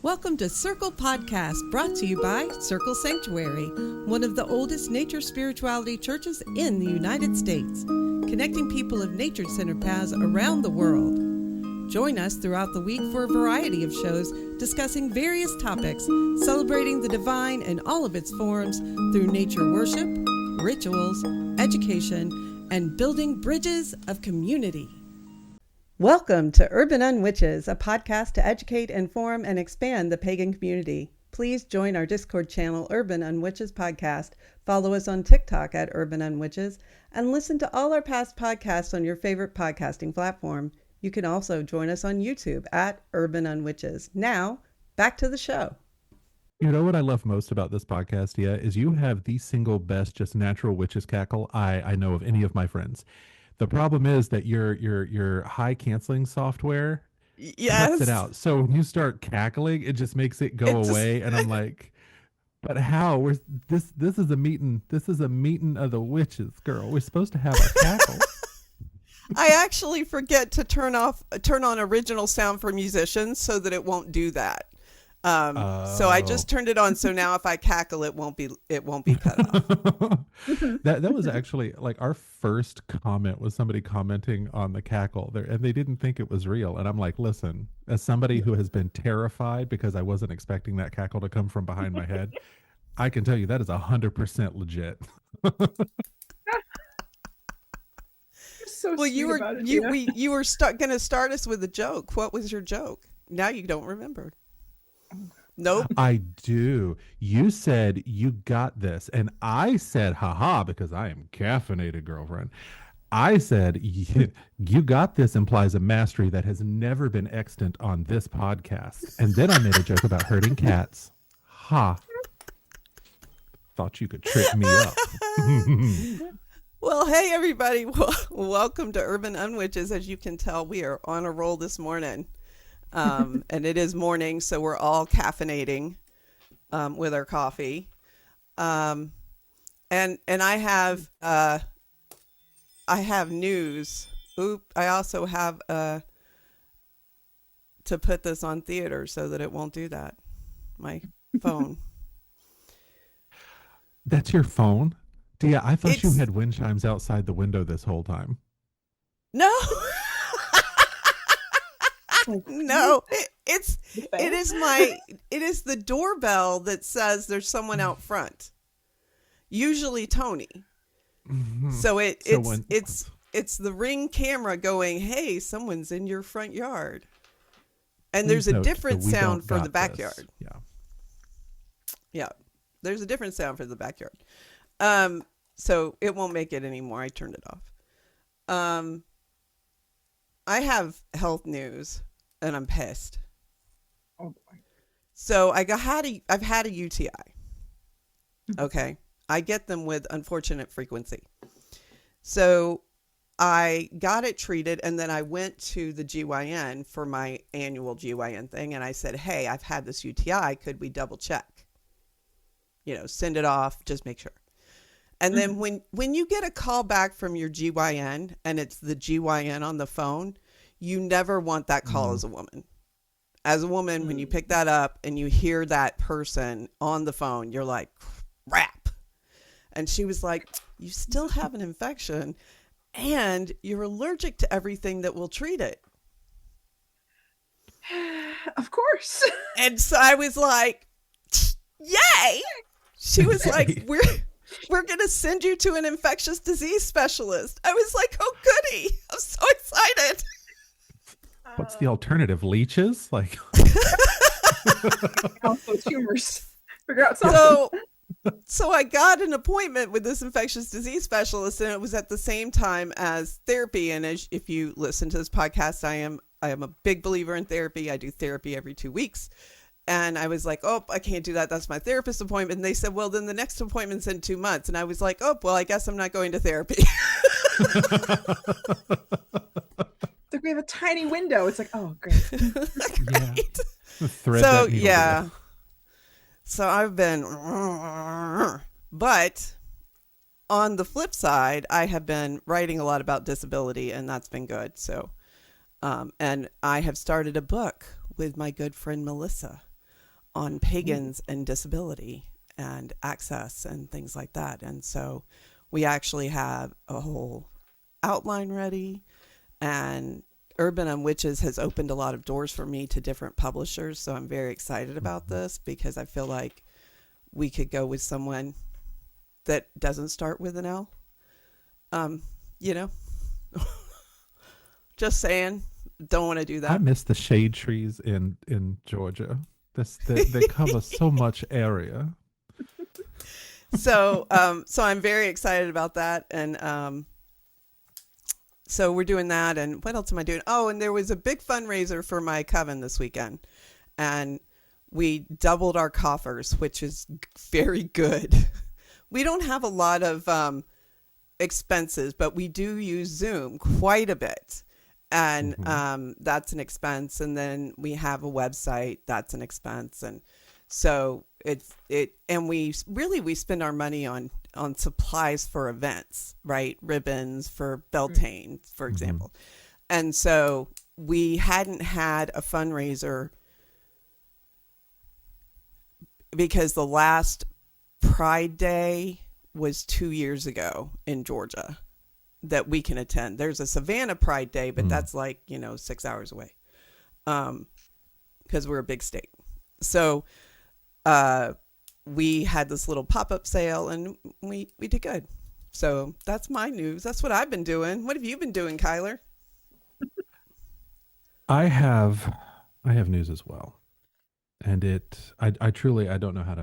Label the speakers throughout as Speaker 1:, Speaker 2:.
Speaker 1: Welcome to Circle Podcast, brought to you by Circle Sanctuary, one of the oldest nature spirituality churches in the United States, connecting people of nature-centered paths around the world. Join us throughout the week for a variety of shows discussing various topics, celebrating the divine in all of its forms through nature worship, rituals, education, and building bridges of community. Welcome to Urban Unwitches, a podcast to educate, inform, and expand the pagan community. Please join our Discord channel, Urban Unwitches Podcast. Follow us on TikTok at Urban Unwitches, and listen to all our past podcasts on your favorite podcasting platform. You can also join us on YouTube at Urban Unwitches. Now, back to the show.
Speaker 2: You know what I love most about this podcast, is you have the single best just natural witches cackle I know of any of my friends. The problem is that your high canceling software cuts it out. So when you start cackling, it just makes it go away. And I'm like, but how? This is a meeting. This is a meeting of the witches, girl. We're supposed to have a cackle.
Speaker 1: I actually forget to turn on original sound for musicians so that it won't do that. So I just turned it on. So now if I cackle, it won't be cut off.
Speaker 2: That was actually like our first comment was somebody commenting on the cackle there, and they didn't think it was real. And I'm like, listen, as somebody who has been terrified because I wasn't expecting that cackle to come from behind my head, I can tell you that is 100% legit.
Speaker 3: So
Speaker 1: well, you were going to start us with a joke. What was your joke? Now you don't remember. Nope.
Speaker 2: I do. You said you got this, and I said, haha, because I am caffeinated, girlfriend. I said, you got this implies a mastery that has never been extant on this podcast. And then I made a joke about herding cats. Ha. Thought you could trip me up.
Speaker 1: Well, hey, everybody. Welcome to Urban Unwitches. As you can tell, we are on a roll this morning. And it is morning, so we're all caffeinating with our coffee. And I have news. I also have to put this on theater so that it won't do that. My phone.
Speaker 2: That's your phone? Dia, I thought you had wind chimes outside the window this whole time.
Speaker 1: No. No, it is the doorbell that says there's someone out front. Usually Tony. Mm-hmm. So it's the Ring camera going, "Hey, someone's in your front yard." And there's a different sound for the backyard.
Speaker 2: Yeah.
Speaker 1: Yeah. There's a different sound for the backyard. So it won't make it anymore. I turned it off. I have health news. And I'm pissed.
Speaker 3: Oh boy.
Speaker 1: So I've had a UTI. Okay. I get them with unfortunate frequency. So I got it treated, and then I went to the GYN for my annual GYN thing, and I said, hey, I've had this UTI. Could we double check? Send it off, just make sure. And then when you get a call back from your GYN and it's the GYN on the phone, you never want that call as a woman. As a woman, when you pick that up and you hear that person on the phone, you're like, crap. And she was like, you still have an infection and you're allergic to everything that will treat it.
Speaker 3: Of course.
Speaker 1: And so I was like, yay. She was like, we're going to send you to an infectious disease specialist. I was like, oh, goody. I'm so excited.
Speaker 2: What's the alternative? Leeches? Like
Speaker 3: also tumors. Figure out something.
Speaker 1: So I got an appointment with this infectious disease specialist, and it was at the same time as therapy. And if you listen to this podcast, I am a big believer in therapy. I do therapy every 2 weeks. And I was like, oh, I can't do that. That's my therapist appointment. And they said, well, then the next appointment's in 2 months. And I was like, oh, well, I guess I'm not going to therapy.
Speaker 3: Like we have a tiny window. It's like, oh, great.
Speaker 1: Great.
Speaker 2: Yeah.
Speaker 1: So I've been, but on the flip side, I have been writing a lot about disability, and that's been good. So, and I have started a book with my good friend Melissa on pagans and disability and access and things like that. And so we actually have a whole outline ready, and Urban on Witches has opened a lot of doors for me to different publishers. So I'm very excited about this because I feel like we could go with someone that doesn't start with an L. You know, just saying, don't want to do that.
Speaker 2: I miss the shade trees in Georgia. They cover so much area.
Speaker 1: So I'm very excited about that. And so we're doing that. And what else am I doing? Oh, and there was a big fundraiser for my coven this weekend. And we doubled our coffers, which is very good. We don't have a lot of expenses, but we do use Zoom quite a bit. And that's an expense. And then we have a website, that's an expense. And so and we spend our money on supplies for events, right? Ribbons for Beltane, for example. And so we hadn't had a fundraiser because the last Pride Day was 2 years ago in Georgia that we can attend. There's a Savannah Pride Day, but that's like, 6 hours away because we're a big state. So we had this little pop-up sale and we did good. So that's my news. That's what I've been doing. What have you been doing, Kyler?
Speaker 2: I have news as well. And I truly don't know how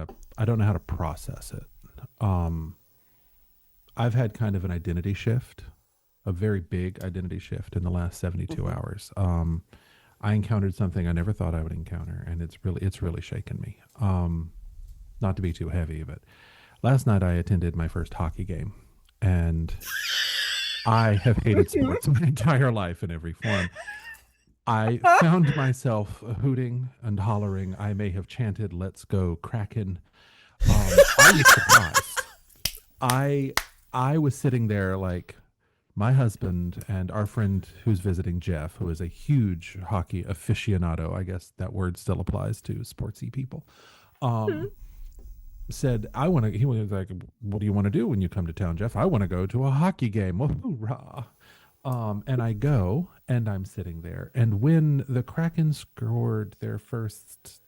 Speaker 2: to process it. I've had kind of an identity shift, a very big identity shift in the last 72 hours. I encountered something I never thought I would encounter, and it's really shaken me. Not to be too heavy, but last night I attended my first hockey game, and I have hated sports my entire life in every form. I found myself hooting and hollering. I may have chanted, "Let's go Kraken." I was surprised. I was sitting there like my husband and our friend who's visiting, Jeff, who is a huge hockey aficionado. I guess that word still applies to sportsy people. Said, he was like, "What do you want to do when you come to town, Jeff?" "I want to go to a hockey game." Well, hoorah. And I go, and I'm sitting there. And when the Kraken scored their first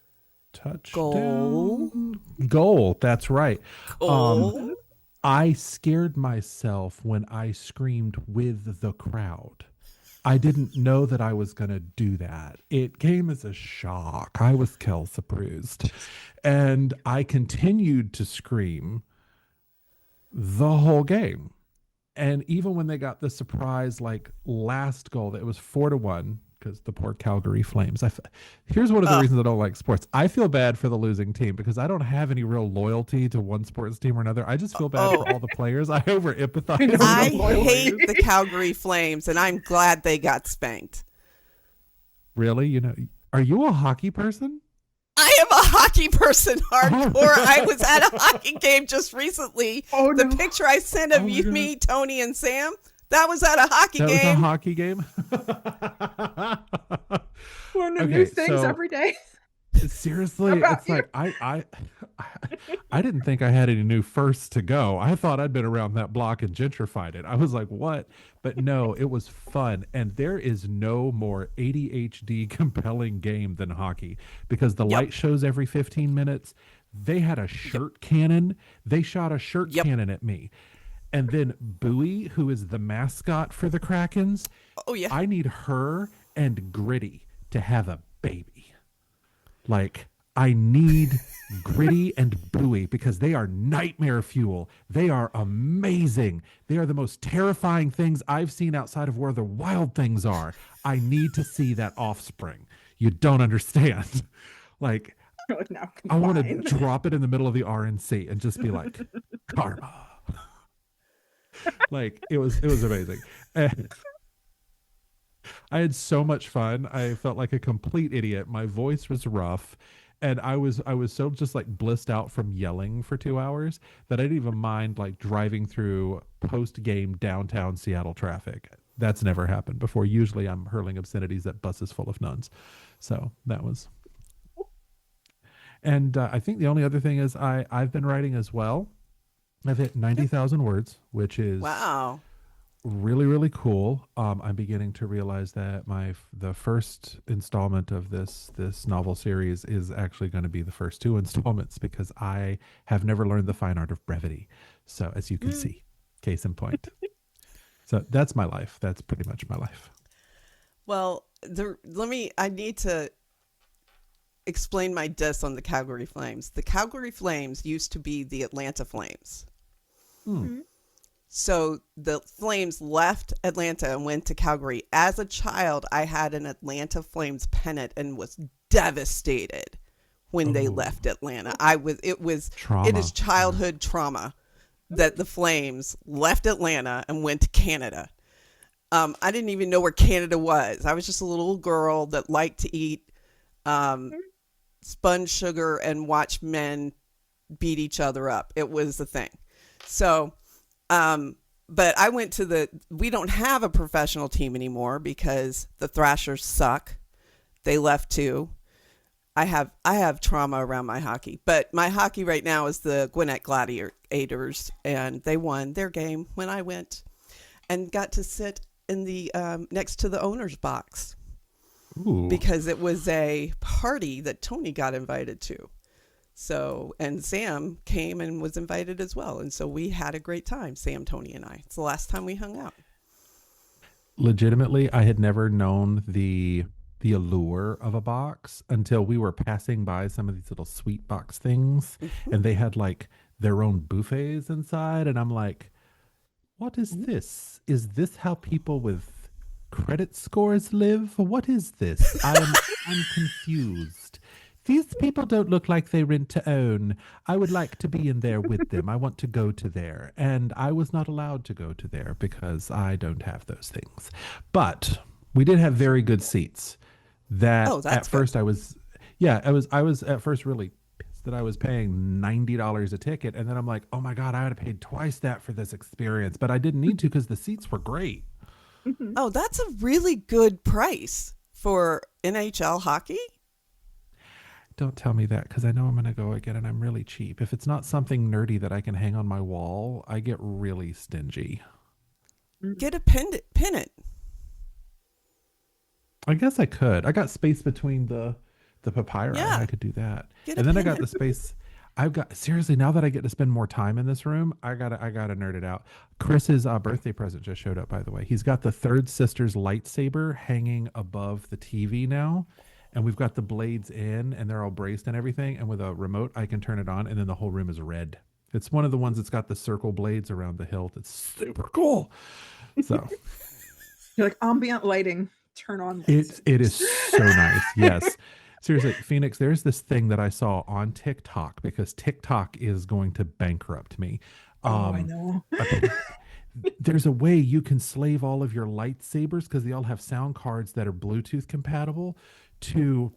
Speaker 2: touchdown, goal, that's right. I scared myself when I screamed with the crowd. I didn't know that I was going to do that. It came as a shock. I was surprised. And I continued to scream the whole game. And even when they got the surprise, last goal, that it was 4-1, because the poor Calgary Flames. Here's one of the reasons I don't like sports. I feel bad for the losing team because I don't have any real loyalty to one sports team or another. I just feel bad for all the players. I over empathize.
Speaker 1: I hate the Calgary Flames, and I'm glad they got spanked.
Speaker 2: Really? Are you a hockey person?
Speaker 1: I am a hockey person, hardcore. I was at a hockey game just recently. The picture I sent of me, Tony, and Sam, that was at a hockey game.
Speaker 2: That was a hockey game?
Speaker 3: Learning new things every day.
Speaker 2: Seriously, it's like I didn't think I had any new firsts to go. I thought I'd been around that block and gentrified it. I was like, what? But no, it was fun. And there is no more ADHD compelling game than hockey because the light shows every 15 minutes. They had a shirt cannon. They shot a shirt cannon at me. And then Bowie, who is the mascot for the Krakens, I need her and Gritty to have a baby. I need Gritty and Bowie because they are nightmare fuel. They are amazing. They are the most terrifying things I've seen outside of where the wild things are. I need to see that offspring. You don't understand. I want to drop it in the middle of the RNC and just be like, karma. It was amazing. And I had so much fun. I felt like a complete idiot. My voice was rough. And I was so just blissed out from yelling for 2 hours that I didn't even mind driving through post-game downtown Seattle traffic. That's never happened before. Usually I'm hurling obscenities at buses full of nuns. So that was. And I think the only other thing is I've been writing as well. I've hit 90,000 words, which is
Speaker 1: Wow.
Speaker 2: really, really cool. I'm beginning to realize that the first installment of this novel series is actually going to be the first two installments because I have never learned the fine art of brevity. So as you can see, case in point. So that's my life. That's pretty much my life.
Speaker 1: Well, I need to explain my diss on the Calgary Flames. The Calgary Flames used to be the Atlanta Flames.
Speaker 2: Hmm.
Speaker 1: So the Flames left Atlanta and went to Calgary. As a child, I had an Atlanta Flames pennant and was devastated when they left Atlanta. It
Speaker 2: Trauma.
Speaker 1: is childhood trauma that the Flames left Atlanta and went to Canada. I didn't even know where Canada was. I was just a little girl that liked to eat sponge sugar and watch men beat each other up. It was the thing. So, but I went to we don't have a professional team anymore because the Thrashers suck. They left too. I have trauma around my hockey, but my hockey right now is the Gwinnett Gladiators, and they won their game when I went and got to sit in the next to the owner's box.
Speaker 2: Ooh.
Speaker 1: Because it was a party that Tony got invited to. So, and Sam came and was invited as well. And so we had a great time, Sam, Tony, and I. It's the last time we hung out.
Speaker 2: Legitimately, I had never known the allure of a box until we were passing by some of these little sweet box things, and they had like their own buffets inside, and I'm like, what is this? Is this how people with credit scores live? What is this? I'm confused. These people don't look like they rent to own. I would like to be in there with them. I want to go to there. And I was not allowed to go to there because I don't have those things. But we did have very good seats. That at first I was at first really pissed that I was paying $90 a ticket. And then I'm like, oh my God, I would have paid twice that for this experience. But I didn't need to because the seats were great.
Speaker 1: Oh, that's a really good price for NHL hockey.
Speaker 2: Don't tell me that because I know I'm going to go again and I'm really cheap. If it's not something nerdy that I can hang on my wall, I get really stingy.
Speaker 1: Get a pennant.
Speaker 2: I guess I could. I got space between the papyri.
Speaker 1: Yeah.
Speaker 2: I could do that.
Speaker 1: Get
Speaker 2: And
Speaker 1: a
Speaker 2: then I got
Speaker 1: pennant.
Speaker 2: the space. I've got seriously now that I get to spend more time in this room, I gotta nerd it out. Chris's birthday present just showed up, by the way. He's got the third sister's lightsaber hanging above the TV now. And we've got the blades in and they're all braced and everything. And with a remote, I can turn it on and then the whole room is red. It's one of the ones that's got the circle blades around the hilt. It's super cool. So
Speaker 3: You're like ambient lighting. Turn on lights.
Speaker 2: it is so nice. Yes. Seriously, Phoenix, there's this thing that I saw on TikTok because TikTok is going to bankrupt me.
Speaker 3: I know.
Speaker 2: There's a way you can slave all of your lightsabers because they all have sound cards that are Bluetooth compatible to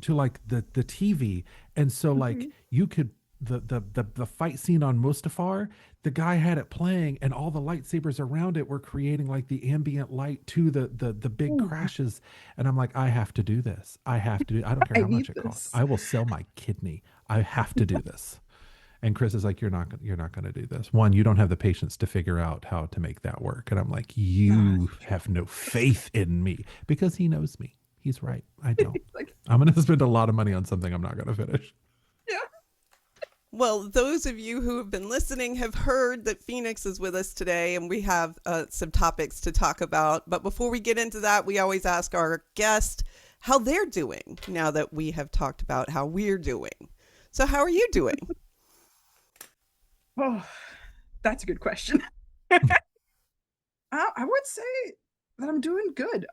Speaker 2: like the TV. And so like you could the fight scene on Mustafar, the guy had it playing and all the lightsabers around it were creating like the ambient light to the big crashes. And I'm like, I have to do this. I have to do I don't care how much it costs. I will sell my kidney. I have to do this. And Chris is like, you're not going to do this. One, you don't have the patience to figure out how to make that work. And I'm like, you have no faith in me because he knows me. He's right. I don't. I'm going to spend a lot of money on something I'm not going to finish.
Speaker 3: Yeah.
Speaker 1: Well, those of you who have been listening have heard that Phoenix is with us today, and we have some topics to talk about. But before we get into that, we always ask our guest how they're doing now that we have talked about how we're doing. So how are you doing?
Speaker 3: Oh, that's a good question. I would say that I'm doing good.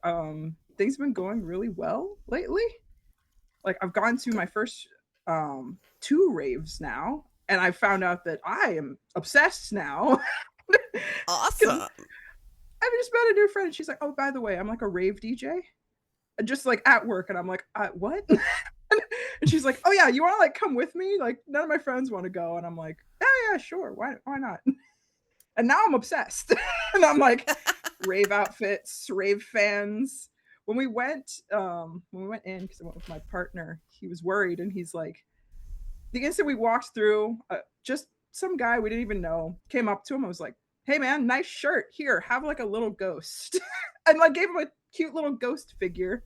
Speaker 3: Things have been going really well lately. Like I've gone to my first 2 raves now, and I found out that I am obsessed now.
Speaker 1: Awesome.
Speaker 3: I just met a new friend, and she's like, "Oh, by the way, I'm like a rave DJ," and just like at work, and I'm like, "What?" And she's like, "Oh yeah, you want to like come with me? Like none of my friends want to go," and I'm like, "Yeah, sure. Why not?" And now I'm obsessed, and I'm like, rave outfits, rave fans. When we went in, because I went with my partner, he was worried, and he's like, the instant we walked through, just some guy we didn't even know came up to him. I was like, "Hey man, nice shirt. Here, have like a little ghost," and like gave him a cute little ghost figure.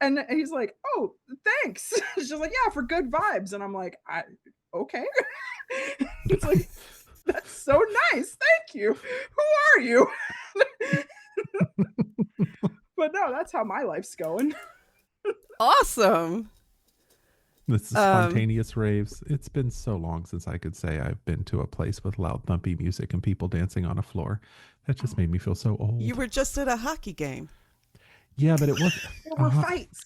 Speaker 3: And he's like, "Oh, thanks." She's like, "Yeah, for good vibes." And I'm like, "Okay." It's like, that's so nice. Thank you. Who are you? But no, that's how my life's going.
Speaker 1: Awesome.
Speaker 2: This is spontaneous raves. It's been so long since I could say I've been to a place with loud, thumpy music and people dancing on a floor. That just made me feel so old.
Speaker 1: You were just at a hockey game.
Speaker 2: Yeah, but it was.
Speaker 3: There were fights.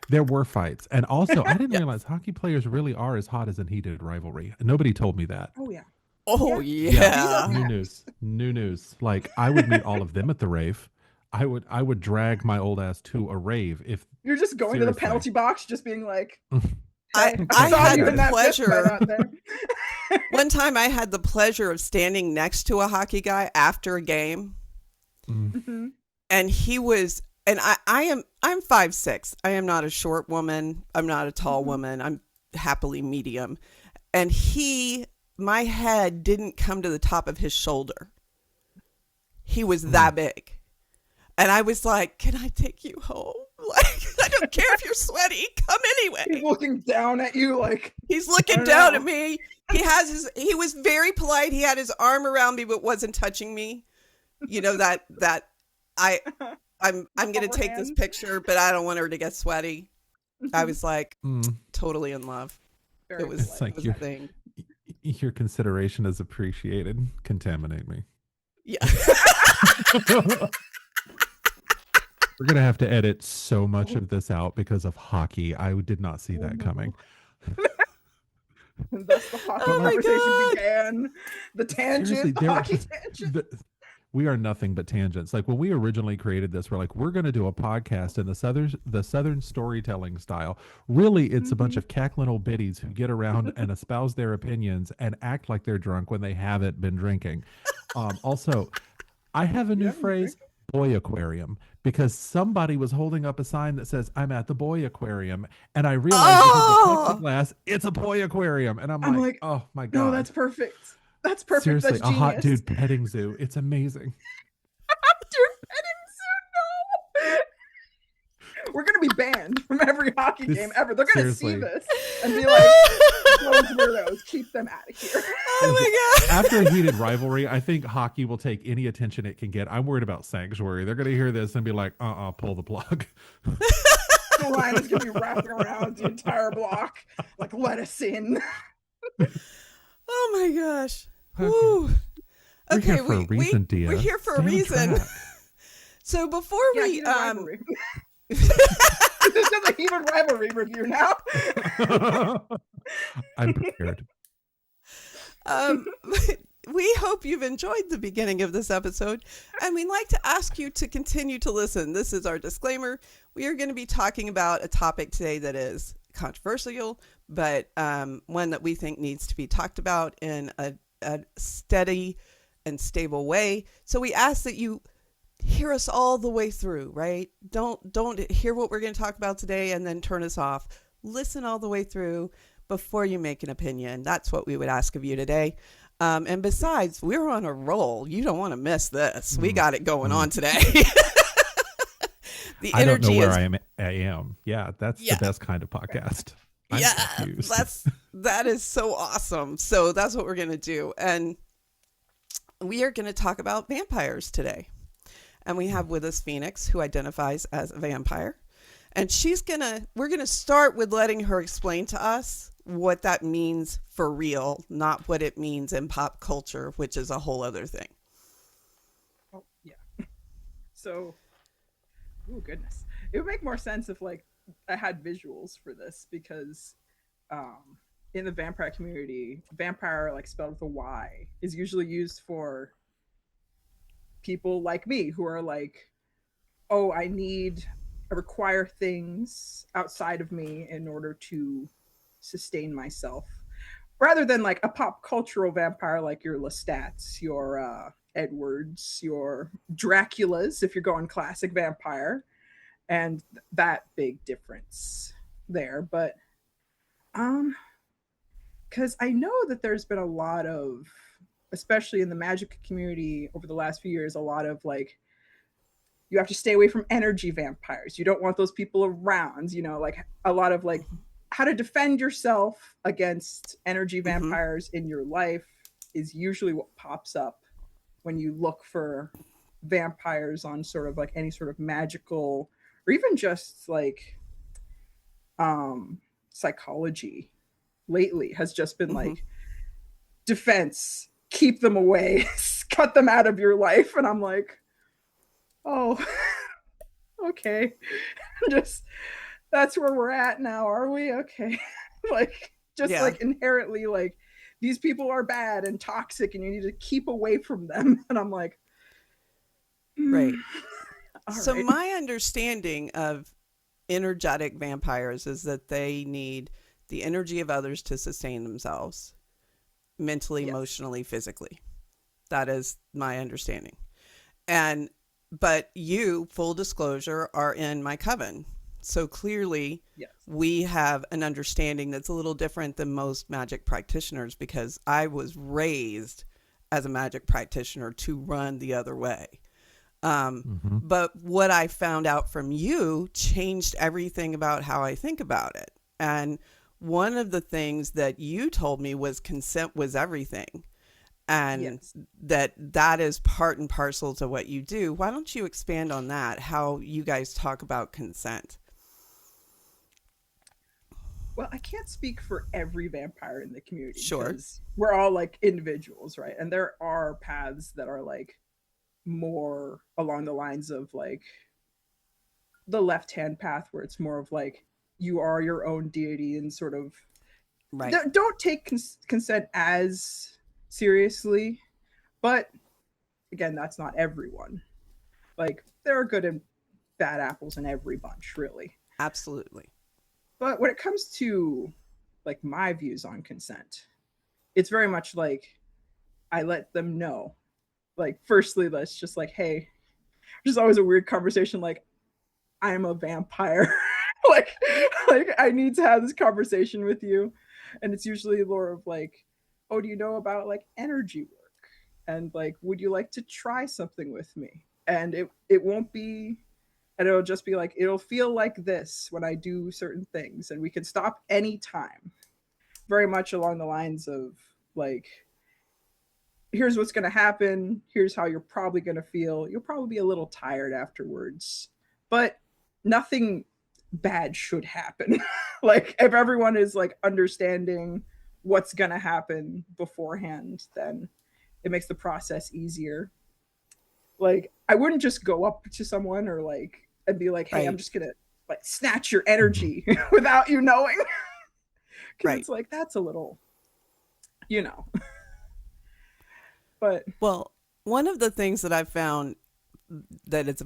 Speaker 2: There were fights. And also, I didn't realize hockey players really are as hot as in heated rivalry. Nobody told me that.
Speaker 3: Oh, yeah.
Speaker 1: Oh, yeah.
Speaker 2: New news. Like, I would meet all of them at the rave. I would drag my old ass to a rave if
Speaker 3: you're just going to the penalty box, just being like,
Speaker 1: I had the pleasure. One time I had the pleasure of standing next to a hockey guy after a game.
Speaker 3: Mm-hmm.
Speaker 1: And he was, and I'm 5'6". I am not a short woman. I'm not a tall woman. I'm happily medium. And my head didn't come to the top of his shoulder. He was that big. And I was like, "Can I take you home? Like, I don't care if you're sweaty. Come anyway."
Speaker 3: He's looking down at you like.
Speaker 1: He's looking down at me. He was very polite. He had his arm around me, but wasn't touching me. You know, I'm going to take this picture, but I don't want her to get sweaty. I was like totally in love. It was like a thing.
Speaker 2: Your consideration is appreciated. Contaminate me.
Speaker 1: Yeah.
Speaker 2: We're going to have to edit so much of this out because of hockey. I did not see that coming.
Speaker 3: Thus the hockey conversation began. The tangent, the hockey tangent.
Speaker 2: We are nothing but tangents. Like when we originally created this, we're like, we're going to do a podcast in the Southern storytelling style. Really, it's a bunch of cackling old biddies who get around and espouse their opinions and act like they're drunk when they haven't been drinking. Also, I have a new phrase, Boyaquarium, because somebody was holding up a sign that says, "I'm at the Boyaquarium," and I realized because of plexiglass, it's a Boyaquarium, and I'm like, oh my god,
Speaker 3: no, that's perfect. That's perfect.
Speaker 2: Seriously,
Speaker 3: that's
Speaker 2: a hot dude petting zoo. It's amazing.
Speaker 3: Dude petting zoo, no. We're gonna be banned from every hockey game ever. They're gonna see this and be like, "Those weirdos, keep them out of here."
Speaker 1: Oh my god!
Speaker 2: After a heated rivalry, I think hockey will take any attention it can get. I'm worried about Sanctuary. They're gonna hear this and be like, pull the plug."
Speaker 3: The line is gonna be wrapping around the entire block. Like, let us in.
Speaker 1: Oh my gosh.
Speaker 2: We're here for a reason, Dia.
Speaker 1: We're here for a reason. So before we
Speaker 3: this is a heated rivalry review now.
Speaker 2: I'm prepared.
Speaker 1: We hope you've enjoyed the beginning of this episode, and we'd like to ask you to continue to listen. This is our disclaimer. We are going to be talking about a topic today that is controversial, but one that we think needs to be talked about in a steady and stable way. So we ask that you hear us all the way through, right? Don't hear what we're going to talk about today and then turn us off. Listen all the way through before you make an opinion. That's what we would ask of you today. And besides, we're on a roll. You don't want to miss this. We got it going on today. The energy
Speaker 2: I don't know where I am. Yeah, that's the best kind of podcast.
Speaker 1: That is so awesome. So that's what we're going to do. And we are going to talk about vampires today. And we have with us Phoenix, who identifies as a vampire. And we're going to start with letting her explain to us what that means for real, not what it means in pop culture, which is a whole other thing.
Speaker 3: Oh, yeah. So, oh goodness. It would make more sense if like I had visuals for this, because in the vampire community, vampire, like spelled with a Y, is usually used for people like me who are like, oh, I require things outside of me in order to sustain myself, rather than like a pop cultural vampire like your LeStats, your Edwards, your Draculas, if you're going classic vampire, and that big difference there. But because I know that there's been a lot of, especially in the magic community over the last few years, a lot of like, you have to stay away from energy vampires. You don't want those people around, you know, like a lot of like how to defend yourself against energy vampires in your life is usually what pops up when you look for vampires on sort of like any sort of magical or even just like psychology lately has just been like defense, keep them away, cut them out of your life. And I'm like, oh, okay. Just that's where we're at now, are we? Okay. Like just like inherently like these people are bad and toxic and you need to keep away from them. And I'm like,
Speaker 1: right. So
Speaker 3: right.
Speaker 1: my understanding of energetic vampires is that they need the energy of others to sustain themselves mentally, emotionally, physically. That is my understanding. But you, full disclosure, are in my coven. So clearly we have an understanding that's a little different than most magic practitioners, because I was raised as a magic practitioner to run the other way. But what I found out from you changed everything about how I think about it. And one of the things that you told me was consent was everything. And that is part and parcel to what you do. Why don't you expand on that, how you guys talk about consent?
Speaker 3: Well, I can't speak for every vampire in the community.
Speaker 1: Sure.
Speaker 3: Because we're all like individuals, right? And there are paths that are like more along the lines of like the left-hand path where it's more of like you are your own deity and sort of don't take consent as seriously, but again, that's not everyone. Like there are good and bad apples in every bunch, really.
Speaker 1: Absolutely.
Speaker 3: But when it comes to like my views on consent, it's very much like I let them know. Like firstly, that's just like, hey, there's always a weird conversation like I'm a vampire. like I need to have this conversation with you. And it's usually more of like, oh, do you know about like energy work? And like, would you like to try something with me? And it won't be, and it'll just be like, it'll feel like this when I do certain things, and we can stop anytime. Very much along the lines of like, here's what's going to happen. Here's how you're probably going to feel. You'll probably be a little tired afterwards, but nothing bad should happen. Like if everyone is like understanding what's going to happen beforehand, then it makes the process easier. Like I wouldn't just go up to someone or like and be like, hey, I'm just going to like snatch your energy without you knowing. Because it's like, that's a little, you know. But
Speaker 1: well, one of the things that I've found that it's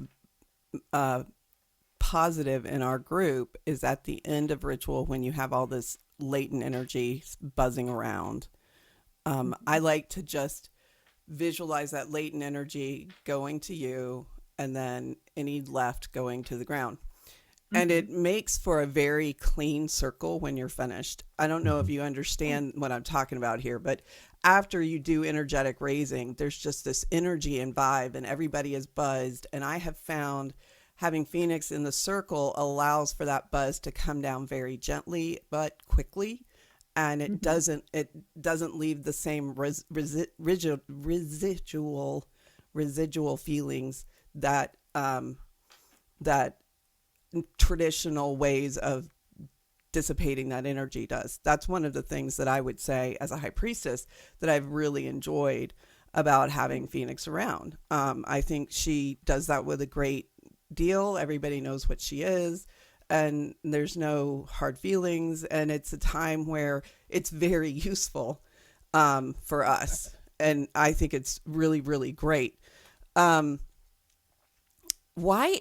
Speaker 1: positive in our group is at the end of ritual, when you have all this latent energy buzzing around, I like to just visualize that latent energy going to you and then any left going to the ground. And it makes for a very clean circle when you're finished. I don't know if you understand what I'm talking about here, but after you do energetic raising, there's just this energy and vibe and everybody is buzzed. And I have found having Phoenix in the circle allows for that buzz to come down very gently but quickly, and it doesn't leave the same residual feelings that that traditional ways of dissipating that energy does. That's one of the things that I would say as a high priestess that I've really enjoyed about having Phoenix around. I think she does that with a great deal. Everybody knows what she is, and there's no hard feelings, and it's a time where it's very useful for us, and I think it's really, really great. Why,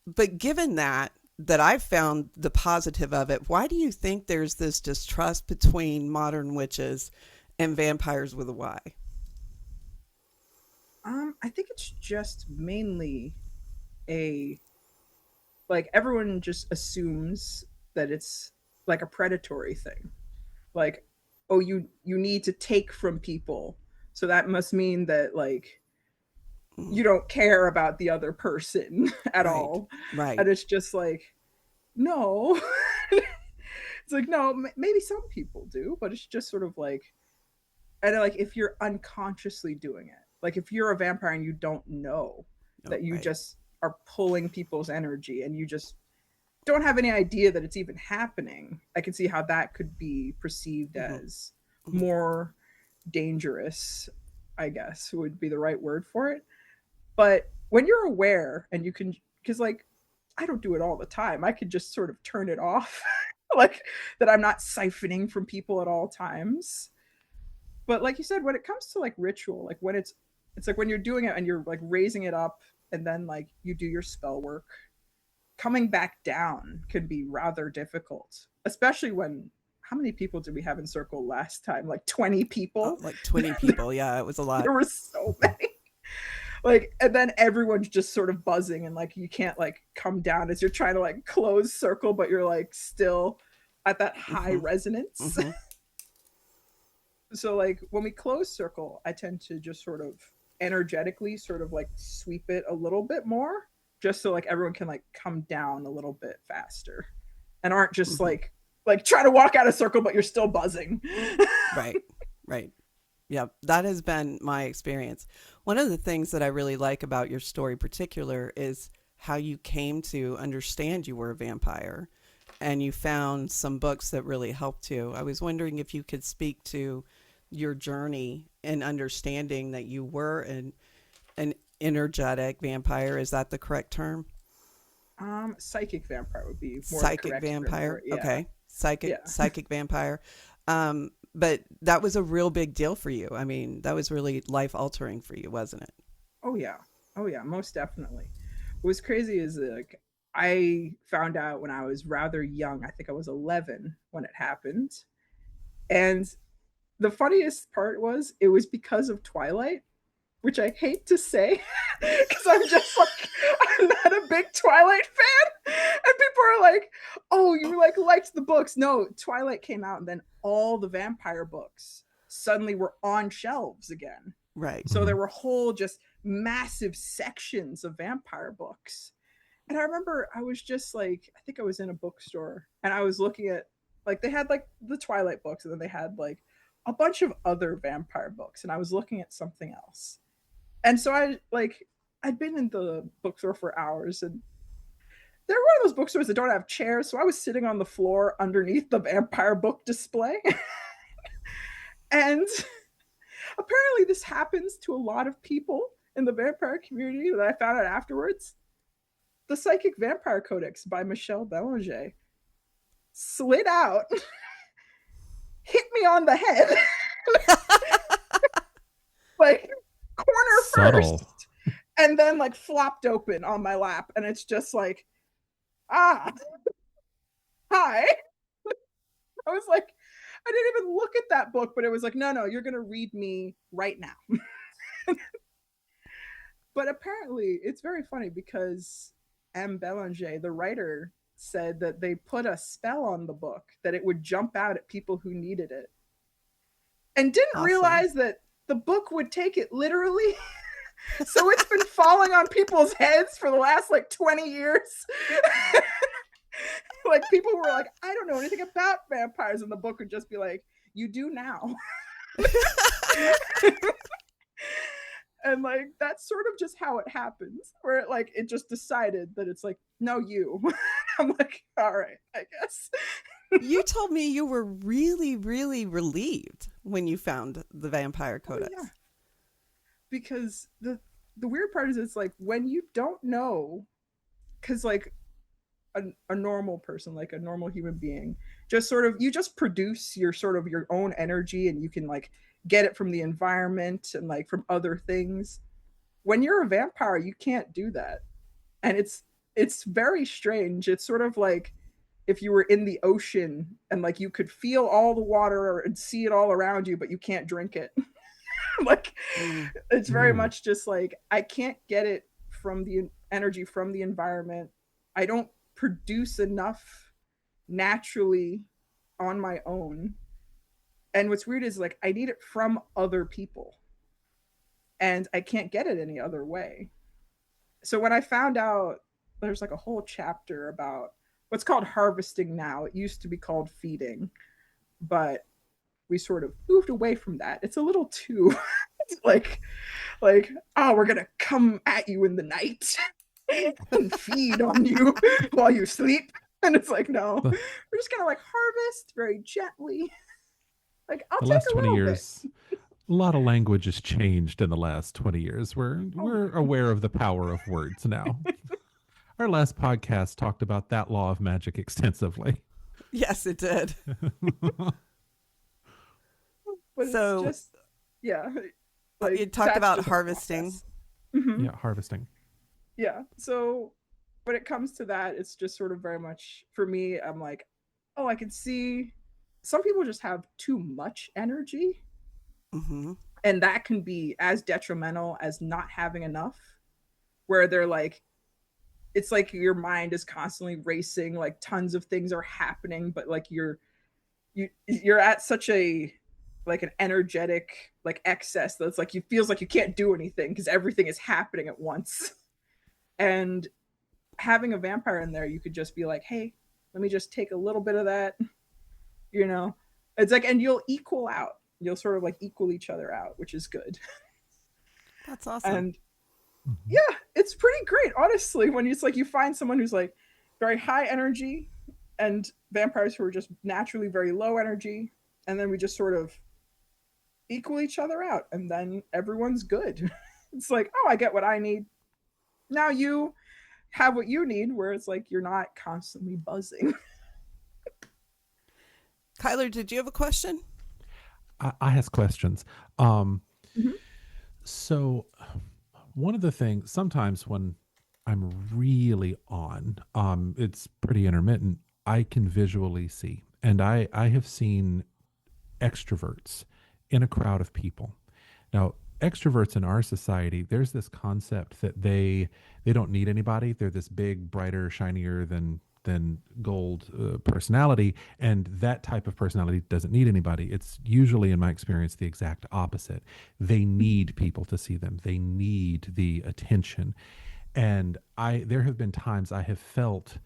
Speaker 1: but given that I've found the positive of it, why do you think there's this distrust between modern witches and vampires with a Y?
Speaker 3: I think it's just mainly like everyone just assumes that it's like a predatory thing. Like, oh, you need to take from people, so that must mean that like you don't care about the other person at all.
Speaker 1: Right.
Speaker 3: And it's just like, no. It's like, no, maybe some people do, but it's just sort of like, and like if you're unconsciously doing it, like if you're a vampire and you don't know that you just are pulling people's energy and you just don't have any idea that it's even happening, I can see how that could be perceived as more dangerous, I guess would be the right word for it. But when you're aware and you can, because like I don't do it all the time, I could just sort of turn it off, like that I'm not siphoning from people at all times. But like you said, when it comes to like ritual, like when it's like when you're doing it and you're like raising it up and then like you do your spell work, coming back down could be rather difficult, especially when, how many people did we have in circle last time? Like 20 people?
Speaker 1: Like 20 people. Yeah, it was a lot.
Speaker 3: There were so many. Like, and then everyone's just sort of buzzing and like you can't like come down as you're trying to like close circle, but you're like still at that high resonance. So like when we close circle, I tend to just sort of energetically sort of like sweep it a little bit more, just so like everyone can like come down a little bit faster and aren't just like trying to walk out of circle, but you're still buzzing.
Speaker 1: Right. Yeah, that has been my experience. One of the things that I really like about your story in particular is how you came to understand you were a vampire and you found some books that really helped you. I was wondering if you could speak to your journey in understanding that you were an energetic vampire. Is that the correct term?
Speaker 3: Psychic vampire would be more
Speaker 1: psychic vampire.
Speaker 3: Yeah.
Speaker 1: Okay. Psychic vampire. But that was a real big deal for you. I mean, that was really life altering for you, wasn't it?
Speaker 3: Oh yeah, most definitely. What was crazy is like I found out when I was rather young. I think I was 11 when it happened. And the funniest part was it was because of Twilight, which I hate to say because I'm just like, I'm not a big Twilight fan. And people are like, oh, you like liked the books. No, Twilight came out and then all the vampire books suddenly were on shelves again.
Speaker 1: Right.
Speaker 3: So there were whole just massive sections of vampire books. And I remember I was just like, I think I was in a bookstore and I was looking at, like, they had like the Twilight books and then they had like a bunch of other vampire books. And I was looking at something else. And so I'd been in the bookstore for hours and they're one of those bookstores that don't have chairs. So I was sitting on the floor underneath the vampire book display. And apparently this happens to a lot of people in the vampire community that I found out afterwards. The Psychic Vampire Codex by Michelle Bellinger slid out, hit me on the head, like corner
Speaker 2: Subtle.
Speaker 3: first, and then like flopped open on my lap. And it's just like, hi. I was like, I didn't even look at that book, but it was like, no, you're going to read me right now. But apparently it's very funny because M. Bellinger, the writer, said that they put a spell on the book that it would jump out at people who needed it. And didn't realize that the book would take it literally. So it's been falling on people's heads for the last like 20 years. Like people were like, I don't know anything about vampires, and the book would just be like, you do now. And like that's sort of just how it happens, where it like it just decided that it's like, no, you. I'm like, all right, I guess.
Speaker 1: You told me you were really, really relieved when you found the Vampire Codex.
Speaker 3: Oh, yeah. Because the weird part is it's like when you don't know, because like a normal person, like a normal human being, just sort of, you just produce your sort of your own energy and you can like get it from the environment and like from other things. When you're a vampire, you can't do that. And it's very strange. It's sort of like if you were in the ocean and like you could feel all the water and see it all around you, but you can't drink it. Like it's very much just like I can't get it from the energy from the environment. I don't produce enough naturally on my own. And what's weird is like I need it from other people, and I can't get it any other way. So when I found out there's like a whole chapter about what's called harvesting now, it used to be called feeding, but we sort of moved away from that. It's a little too like oh, we're gonna come at you in the night and feed on you while you sleep. And it's like, no, we're just gonna like harvest very gently. Like, I'll
Speaker 2: The
Speaker 3: take
Speaker 2: last
Speaker 3: a
Speaker 2: 20
Speaker 3: little
Speaker 2: years, a lot of language has changed in the last 20 years. We're aware of the power of words now. Our last podcast talked about that law of magic extensively.
Speaker 1: Yes, it did.
Speaker 3: But
Speaker 1: So-
Speaker 3: it's just, yeah.
Speaker 1: You talked
Speaker 3: that's
Speaker 1: about
Speaker 3: just a
Speaker 1: harvesting.
Speaker 3: process. Mhm.
Speaker 2: Yeah, harvesting.
Speaker 3: Yeah. So when it comes to that, it's just sort of very much for me, I'm like, oh, I can see some people just have too much energy,
Speaker 1: Hmm.
Speaker 3: and that can be as detrimental as not having enough, where they're like, it's like your mind is constantly racing, like tons of things are happening, but like you're at such a like an energetic like excess that's like you feels like you can't do anything because everything is happening at once. And having a vampire in there, you could just be like, hey, let me just take a little bit of that, you know. It's like, and you'll equal out, you'll sort of like equal each other out, which is good.
Speaker 1: That's awesome.
Speaker 3: And
Speaker 2: Mhm.
Speaker 3: yeah, it's pretty great, honestly, when it's like you find someone who's like very high energy and vampires who are just naturally very low energy, and then we just sort of equal each other out, and then everyone's good. It's like, oh, I get what I need. Now you have what you need, where it's like you're not constantly buzzing.
Speaker 1: Kyler, did you have a question?
Speaker 2: I ask questions. Um,
Speaker 3: Mhm.
Speaker 2: So, one of the things sometimes when I'm really on, it's pretty intermittent. I can visually see, and I have seen extroverts in a crowd of people. Now, extroverts in our society, there's this concept that they don't need anybody. They're this big, brighter, shinier than gold personality, and that type of personality doesn't need anybody. It's usually, in my experience, the exact opposite. They need people to see them. They need the attention. And there have been times I have felt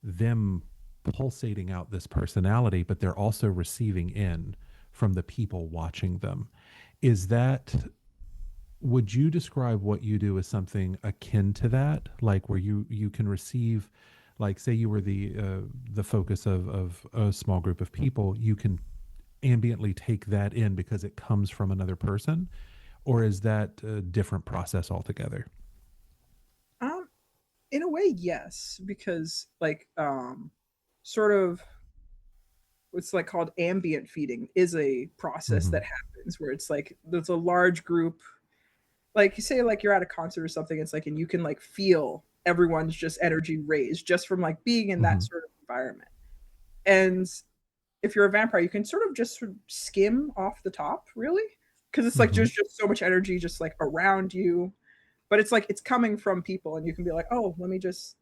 Speaker 2: them pulsating out this personality, but they're also receiving in from the people watching them. Is that, would you describe what you do as something akin to that? Like where you can receive, like say you were the focus of a small group of people, you can ambiently take that in because it comes from another person? Or is that a different process altogether?
Speaker 3: In a way, yes, because like sort of what's like called ambient feeding is a process
Speaker 2: Mhm.
Speaker 3: that happens where it's like there's a large group, like you say like you're at a concert or something, it's like, and you can like feel everyone's just energy raised just from like being in that
Speaker 2: Mhm.
Speaker 3: sort of environment. And if you're a vampire, you can sort of just sort of skim off the top, really, because it's like
Speaker 2: Mhm.
Speaker 3: there's just so much energy just like around you, but it's like it's coming from people, and you can be like, oh, let me just,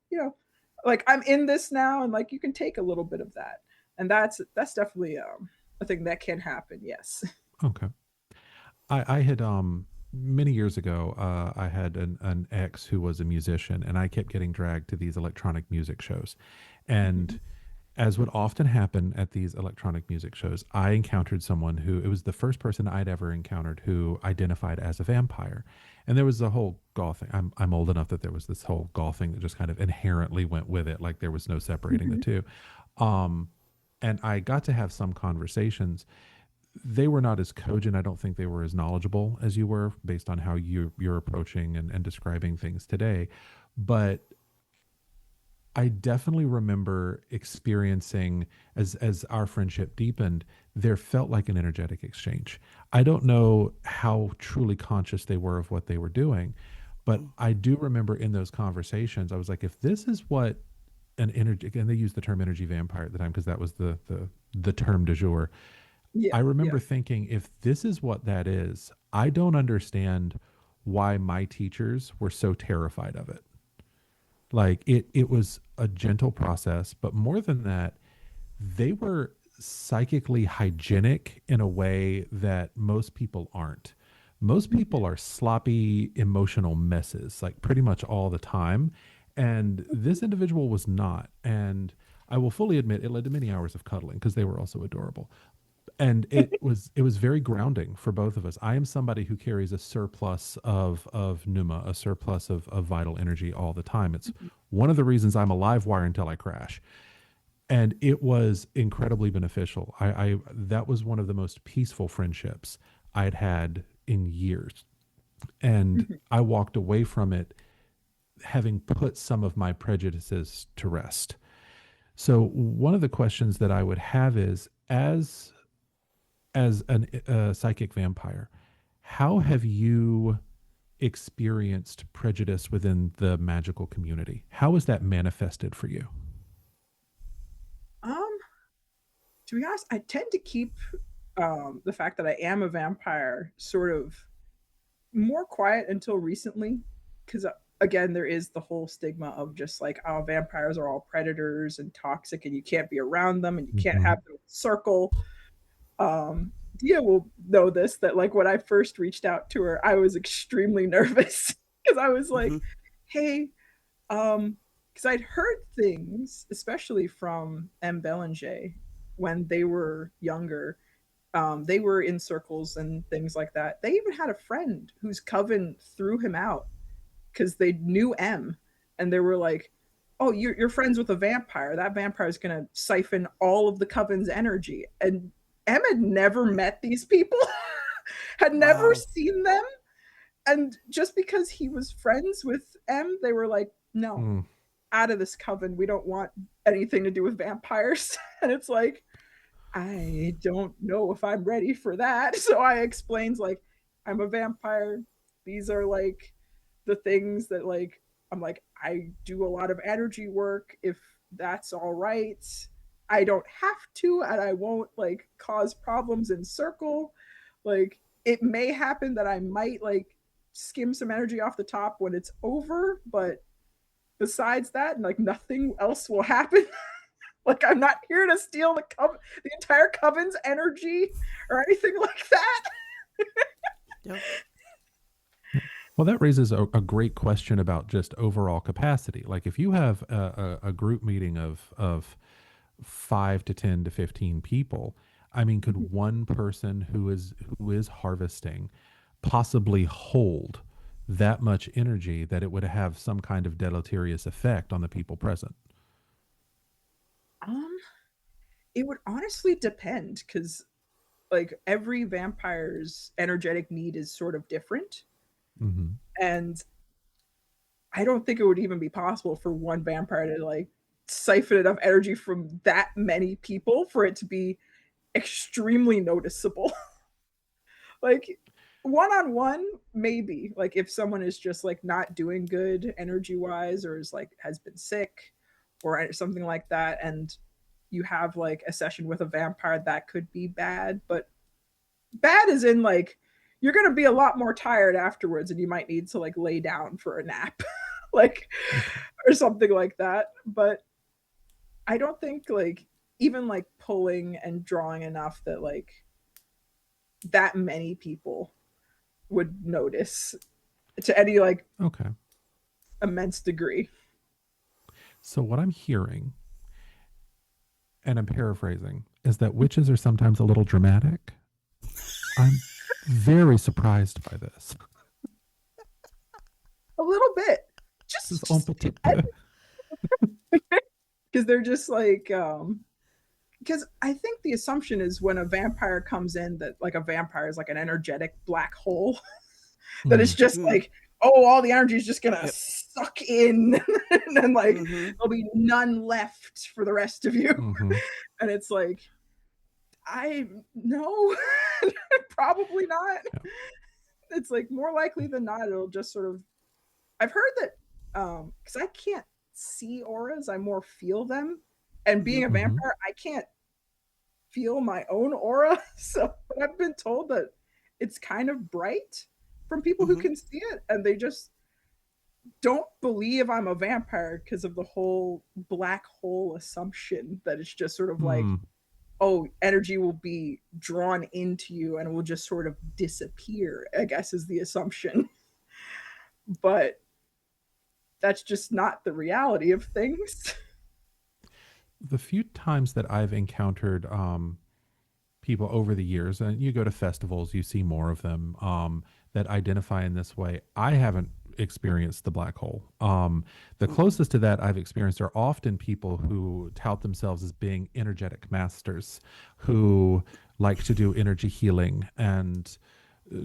Speaker 3: like I'm in this now, and like you can take a little bit of that, and that's definitely a thing that can happen. Yes.
Speaker 2: Okay. I had many years ago, I had an ex who was a musician, and I kept getting dragged to these electronic music shows. And as would often happen at these electronic music shows, I encountered someone who, it was the first person I'd ever encountered who identified as a vampire. And there was a whole Gaul thing. I'm old enough that there was this whole Gaul thing that just kind of inherently went with it. Like there was no separating the
Speaker 3: Mhm.
Speaker 2: two. Um, and I got to have some conversations. They were not as cogent. I don't think they were as knowledgeable as you were based on how you're approaching and describing things today. But I definitely remember experiencing, as our friendship deepened, there felt like an energetic exchange. I don't know how truly conscious they were of what they were doing, but I do remember in those conversations, I was like, if this is what an energy, and they used the term energy vampire at the time because that was the term du jour.
Speaker 3: Yeah.
Speaker 2: I
Speaker 3: Yeah.
Speaker 2: remember thinking, if this is what that is, I don't understand why my teachers were so terrified of it. Like it was a gentle process, but more than that, they were psychically hygienic in a way that most people aren't. Most people are sloppy emotional messes, like pretty much all the time. And this individual was not. And I will fully admit it led to many hours of cuddling because they were also adorable. And it was very grounding for both of us. I am somebody who carries a surplus of pneuma, a surplus of vital energy all the time. It's one of the reasons I'm a live wire until I crash. And it was incredibly beneficial. I that was one of the most peaceful friendships I'd had in years. And I walked away from it having put some of my prejudices to rest. So one of the questions that I would have is, as a psychic vampire, how have you experienced prejudice within the magical community? How is that manifested for you?
Speaker 3: Um, to be honest, I tend to keep the fact that I am a vampire sort of more quiet until recently, because again, there is the whole stigma of just like, oh, vampires are all predators and toxic, and you can't be around them, and you can't
Speaker 2: Mhm.
Speaker 3: have them in a circle. Dia will know this, that like when I first reached out to her, I was extremely nervous because I was like, hey, because I'd heard things, especially from M. Bellinger when they were younger. They were in circles and things like that. They even had a friend whose coven threw him out because they knew M, and they were like, "Oh, you're friends with a vampire. That vampire is gonna siphon all of the coven's energy." And M had never met these people, had never
Speaker 4: Wow.
Speaker 3: seen them, and just because he was friends with M, they were like, "No,
Speaker 2: Mm.
Speaker 3: out of this coven. We don't want anything to do with vampires." And it's like, I don't know if I'm ready for that. So I explains like, I'm a vampire. These are like the things that like, I'm like, I do a lot of energy work. If that's all right, I don't have to, and I won't like cause problems in circle. Like it may happen that I might like skim some energy off the top when it's over, but besides that, like nothing else will happen. Like I'm not here to steal the entire coven's energy or anything like that.
Speaker 4: Yep.
Speaker 2: Well, that raises a great question about just overall capacity. Like if you have a group meeting of 5 to 10 to 15 people, I mean, could one person who is harvesting possibly hold that much energy that it would have some kind of deleterious effect on the people present?
Speaker 3: Um, it would honestly depend because like every vampire's energetic need is sort of different,
Speaker 2: Hmm.
Speaker 3: and I don't think it would even be possible for one vampire to like siphon enough energy from that many people for it to be extremely noticeable. Like one on one, maybe like if someone is just like not doing good energy wise or is like has been sick or something like that, and you have like a session with a vampire, that could be bad. But bad is in like you're gonna be a lot more tired afterwards and you might need to like lay down for a nap. Like
Speaker 2: Okay.
Speaker 3: or something like that. But I don't think like even like pulling and drawing enough that like that many people would notice to any like
Speaker 2: Okay.
Speaker 3: immense degree.
Speaker 2: So what I'm hearing, and I'm paraphrasing, is that witches are sometimes a little dramatic. I'm very surprised by this.
Speaker 3: A little bit.
Speaker 2: This is
Speaker 3: Just
Speaker 2: un petit peu.
Speaker 3: because they're just like because I think the assumption is when a vampire comes in that like a vampire is like an energetic black hole that it's
Speaker 2: Mm,
Speaker 3: just like, oh, all the energy is just gonna
Speaker 4: Yep.
Speaker 3: suck in and then like
Speaker 4: Mm-hmm.
Speaker 3: there'll be none left for the rest of you.
Speaker 2: mhm.
Speaker 3: And it's like, I no, probably not.
Speaker 2: Yeah.
Speaker 3: It's like more likely than not, it'll just sort of I've heard that because I can't see auras, I more feel them. And being a
Speaker 2: Mhm.
Speaker 3: vampire, I can't feel my own aura. So I've been told that it's kind of bright from people who
Speaker 4: Mm-hmm.
Speaker 3: can see it, and they just don't believe I'm a vampire because of the whole black hole assumption that it's just sort of like
Speaker 2: Mm.
Speaker 3: oh, energy will be drawn into you and will just sort of disappear, I guess is the assumption. But that's just not the reality of things.
Speaker 2: The few times that I've encountered people over the years, and you go to festivals, you see more of them that identify in this way. I haven't experienced the black hole. The closest to that I've experienced are often people who tout themselves as being energetic masters, who like to do energy healing. And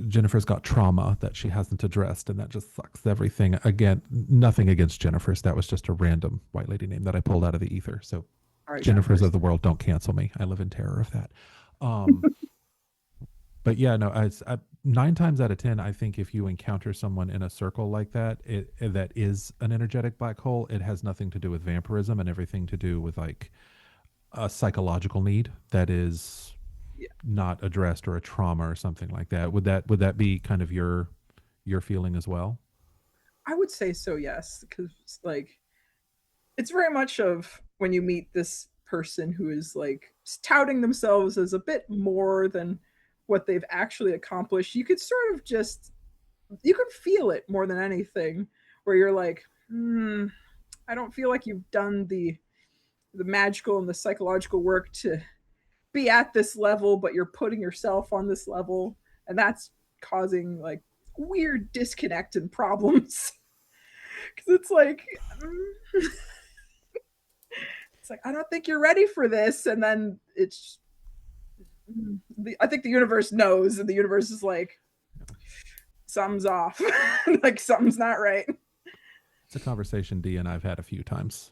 Speaker 2: Jennifer's got trauma that she hasn't addressed, and that just sucks everything. Again, nothing against Jennifer's. That was just a random white lady name that I pulled out of the ether. So
Speaker 3: All right,
Speaker 2: Jennifer's of the world, don't cancel me. I live in terror of that. But yeah, no, 9 times out of 10, I think if you encounter someone in a circle like that, that is an energetic black hole, it has nothing to do with vampirism and everything to do with like a psychological need that is
Speaker 3: Yeah.
Speaker 2: not addressed, or a trauma or something like that. Would that be kind of your feeling as well?
Speaker 3: I would say so, yes, because like it's very much of when you meet this person who is like touting themselves as a bit more than what they've actually accomplished. You could sort of just you could feel it more than anything, where you're like, I don't feel like you've done the magical and the psychological work to be at this level, but you're putting yourself on this level, and that's causing like weird disconnect and problems. Because it's like it's like, I don't think you're ready for this, and then it's I think the universe knows, and the universe is like, something's off. Like something's not right.
Speaker 2: It's a conversation Dee and I've had a few times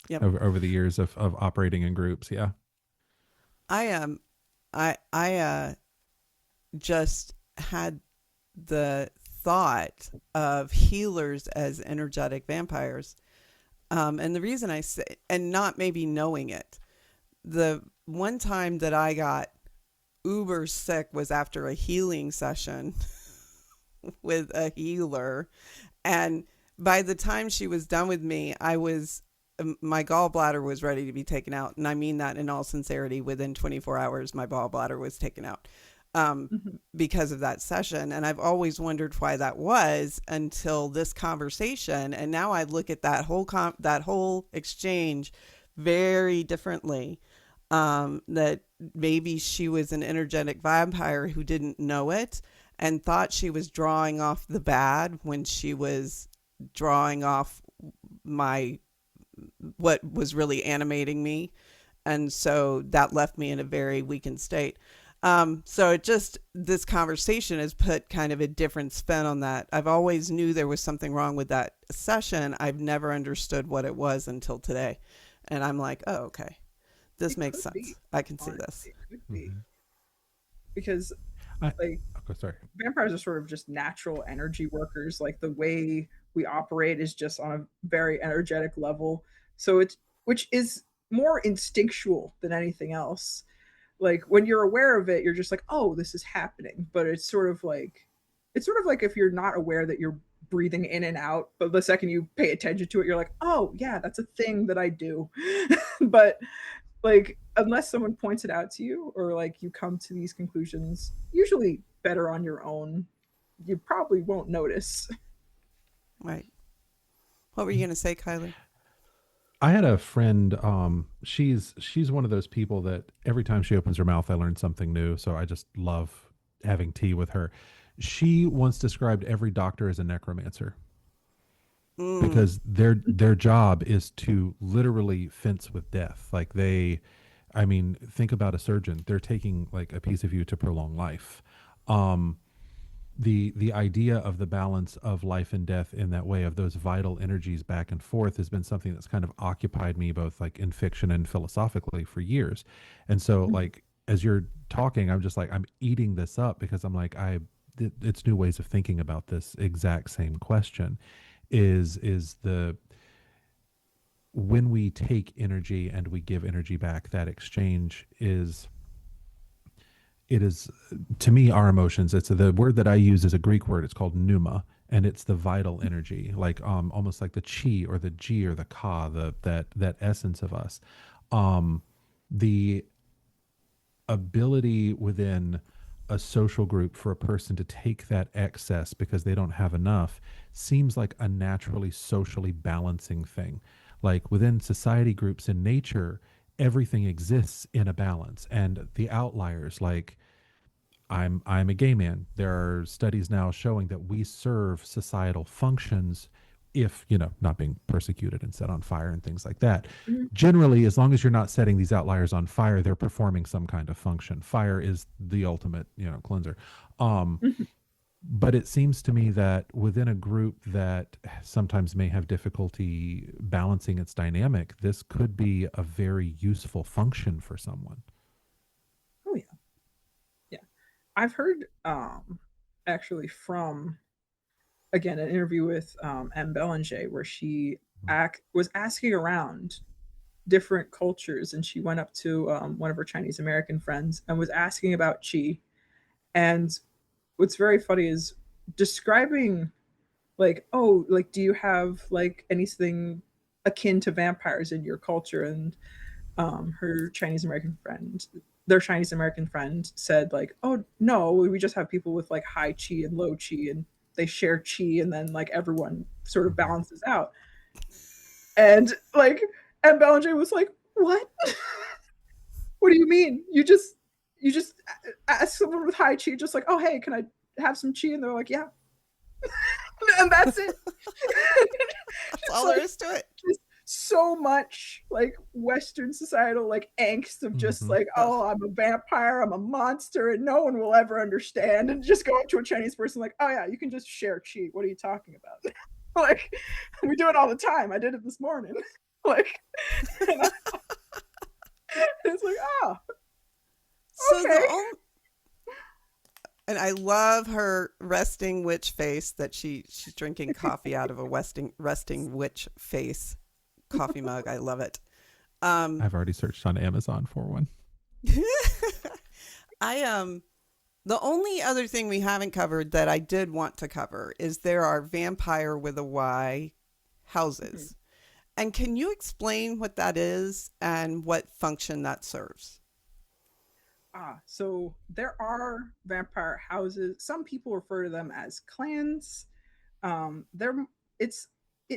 Speaker 4: Yep.
Speaker 2: over the years of operating in groups. Yeah.
Speaker 4: I just had the thought of healers as energetic vampires. And the reason I say, and not maybe knowing it, the one time that I got uber sick was after a healing session with a healer. And by the time she was done with me, my gallbladder was ready to be taken out. And I mean that in all sincerity. Within 24 hours, my gallbladder was taken out because of that session. And I've always wondered why that was until this conversation. And now I look at that whole exchange very differently. That maybe she was an energetic vampire who didn't know it and thought she was drawing off the bad when she was drawing off what was really animating me. And so that left me in a very weakened state. So this conversation has put kind of a different spin on that. I've always knew there was something wrong with that session. I've never understood what it was until today. And I'm like, oh, okay. This makes sense. I can see this.
Speaker 3: It could be. Because
Speaker 2: Sorry.
Speaker 3: vampires are sort of just natural energy workers. Like the way we operate is just on a very energetic level. So which is more instinctual than anything else. Like when you're aware of it, you're just like, oh, this is happening. But it's sort of like if you're not aware that you're breathing in and out, but the second you pay attention to it, you're like, oh yeah, that's a thing that I do. But like unless someone points it out to you, or like you come to these conclusions usually better on your own, you probably won't notice.
Speaker 4: Right. What were you going to say, Kylie?
Speaker 2: I had a friend, she's one of those people that every time she opens her mouth, I learn something new. So I just love having tea with her. She once described every doctor as a necromancer because their job is to literally fence with death. Like think about a surgeon. They're taking like a piece of you to prolong life. The idea of the balance of life and death in that way, of those vital energies back and forth, has been something that's kind of occupied me both like in fiction and philosophically for years. And so like as you're talking, I'm just like, I'm eating this up because I'm like, it's new ways of thinking about this exact same question. Is when we take energy and we give energy back, that exchange is to me our emotions. It's the word that I use is a Greek word. It's called pneuma, and it's the vital energy, like almost like the chi or the ji or the ka, that essence of us. The ability within a social group for a person to take that excess because they don't have enough seems like a naturally socially balancing thing. Like within society groups in nature, everything exists in a balance, and the outliers, like I'm a gay man. There are studies now showing that we serve societal functions if, not being persecuted and set on fire and things like that.
Speaker 3: Mhm.
Speaker 2: Generally, as long as you're not setting these outliers on fire, they're performing some kind of function. Fire is the ultimate, cleanser.
Speaker 3: Mhm.
Speaker 2: But it seems to me that within a group that sometimes may have difficulty balancing its dynamic, this could be a very useful function for someone.
Speaker 3: Oh yeah. Yeah. I've heard actually from, again, an interview with M. Bellinger where she was asking around different cultures, and she went up to one of her Chinese American friends and was asking about chi. And what's very funny is describing, like, oh, like, do you have like anything akin to vampires in your culture? And her Chinese American friend, their Chinese American friend said, like, oh no, we just have people with like high chi and low chi, and they share chi, and then like everyone sort of balances out. And like, and Bellinger was like, what? What do you mean? You just ask someone with high chi, just like, oh hey, can I have some chi? And they're like, yeah. And that's it.
Speaker 4: That's all there is to it.
Speaker 3: So much like Western societal like angst of just like, oh, I'm a vampire, I'm a monster, and no one will ever understand. And just go up to a Chinese person like, oh yeah, you can just share chi. What are you talking about? Like, we do it all the time. I did it this morning. Like, it's like, oh,
Speaker 4: so
Speaker 3: okay.
Speaker 4: And I love her resting witch face that she's drinking coffee out of a resting witch face coffee mug. I love it.
Speaker 2: I've already searched on Amazon for one.
Speaker 4: The only other thing we haven't covered that I did want to cover is there are Vampyre with a Y houses. Mm-hmm. And can you explain what that is and what function that serves?
Speaker 3: So there are vampire houses. Some people refer to them as clans. It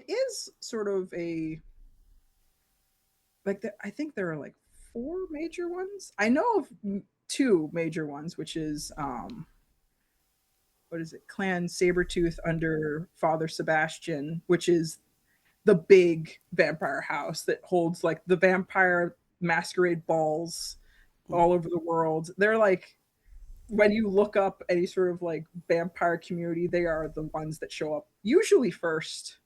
Speaker 3: is sort of a, like, I think there are like 4 major ones. I know of 2 major ones, which is what is it? Clan Sabretooth under Father Sebastian, which is the big vampire house that holds like the vampire masquerade balls all over the world. They're like, when you look up any sort of like vampire community, they are the ones that show up usually first.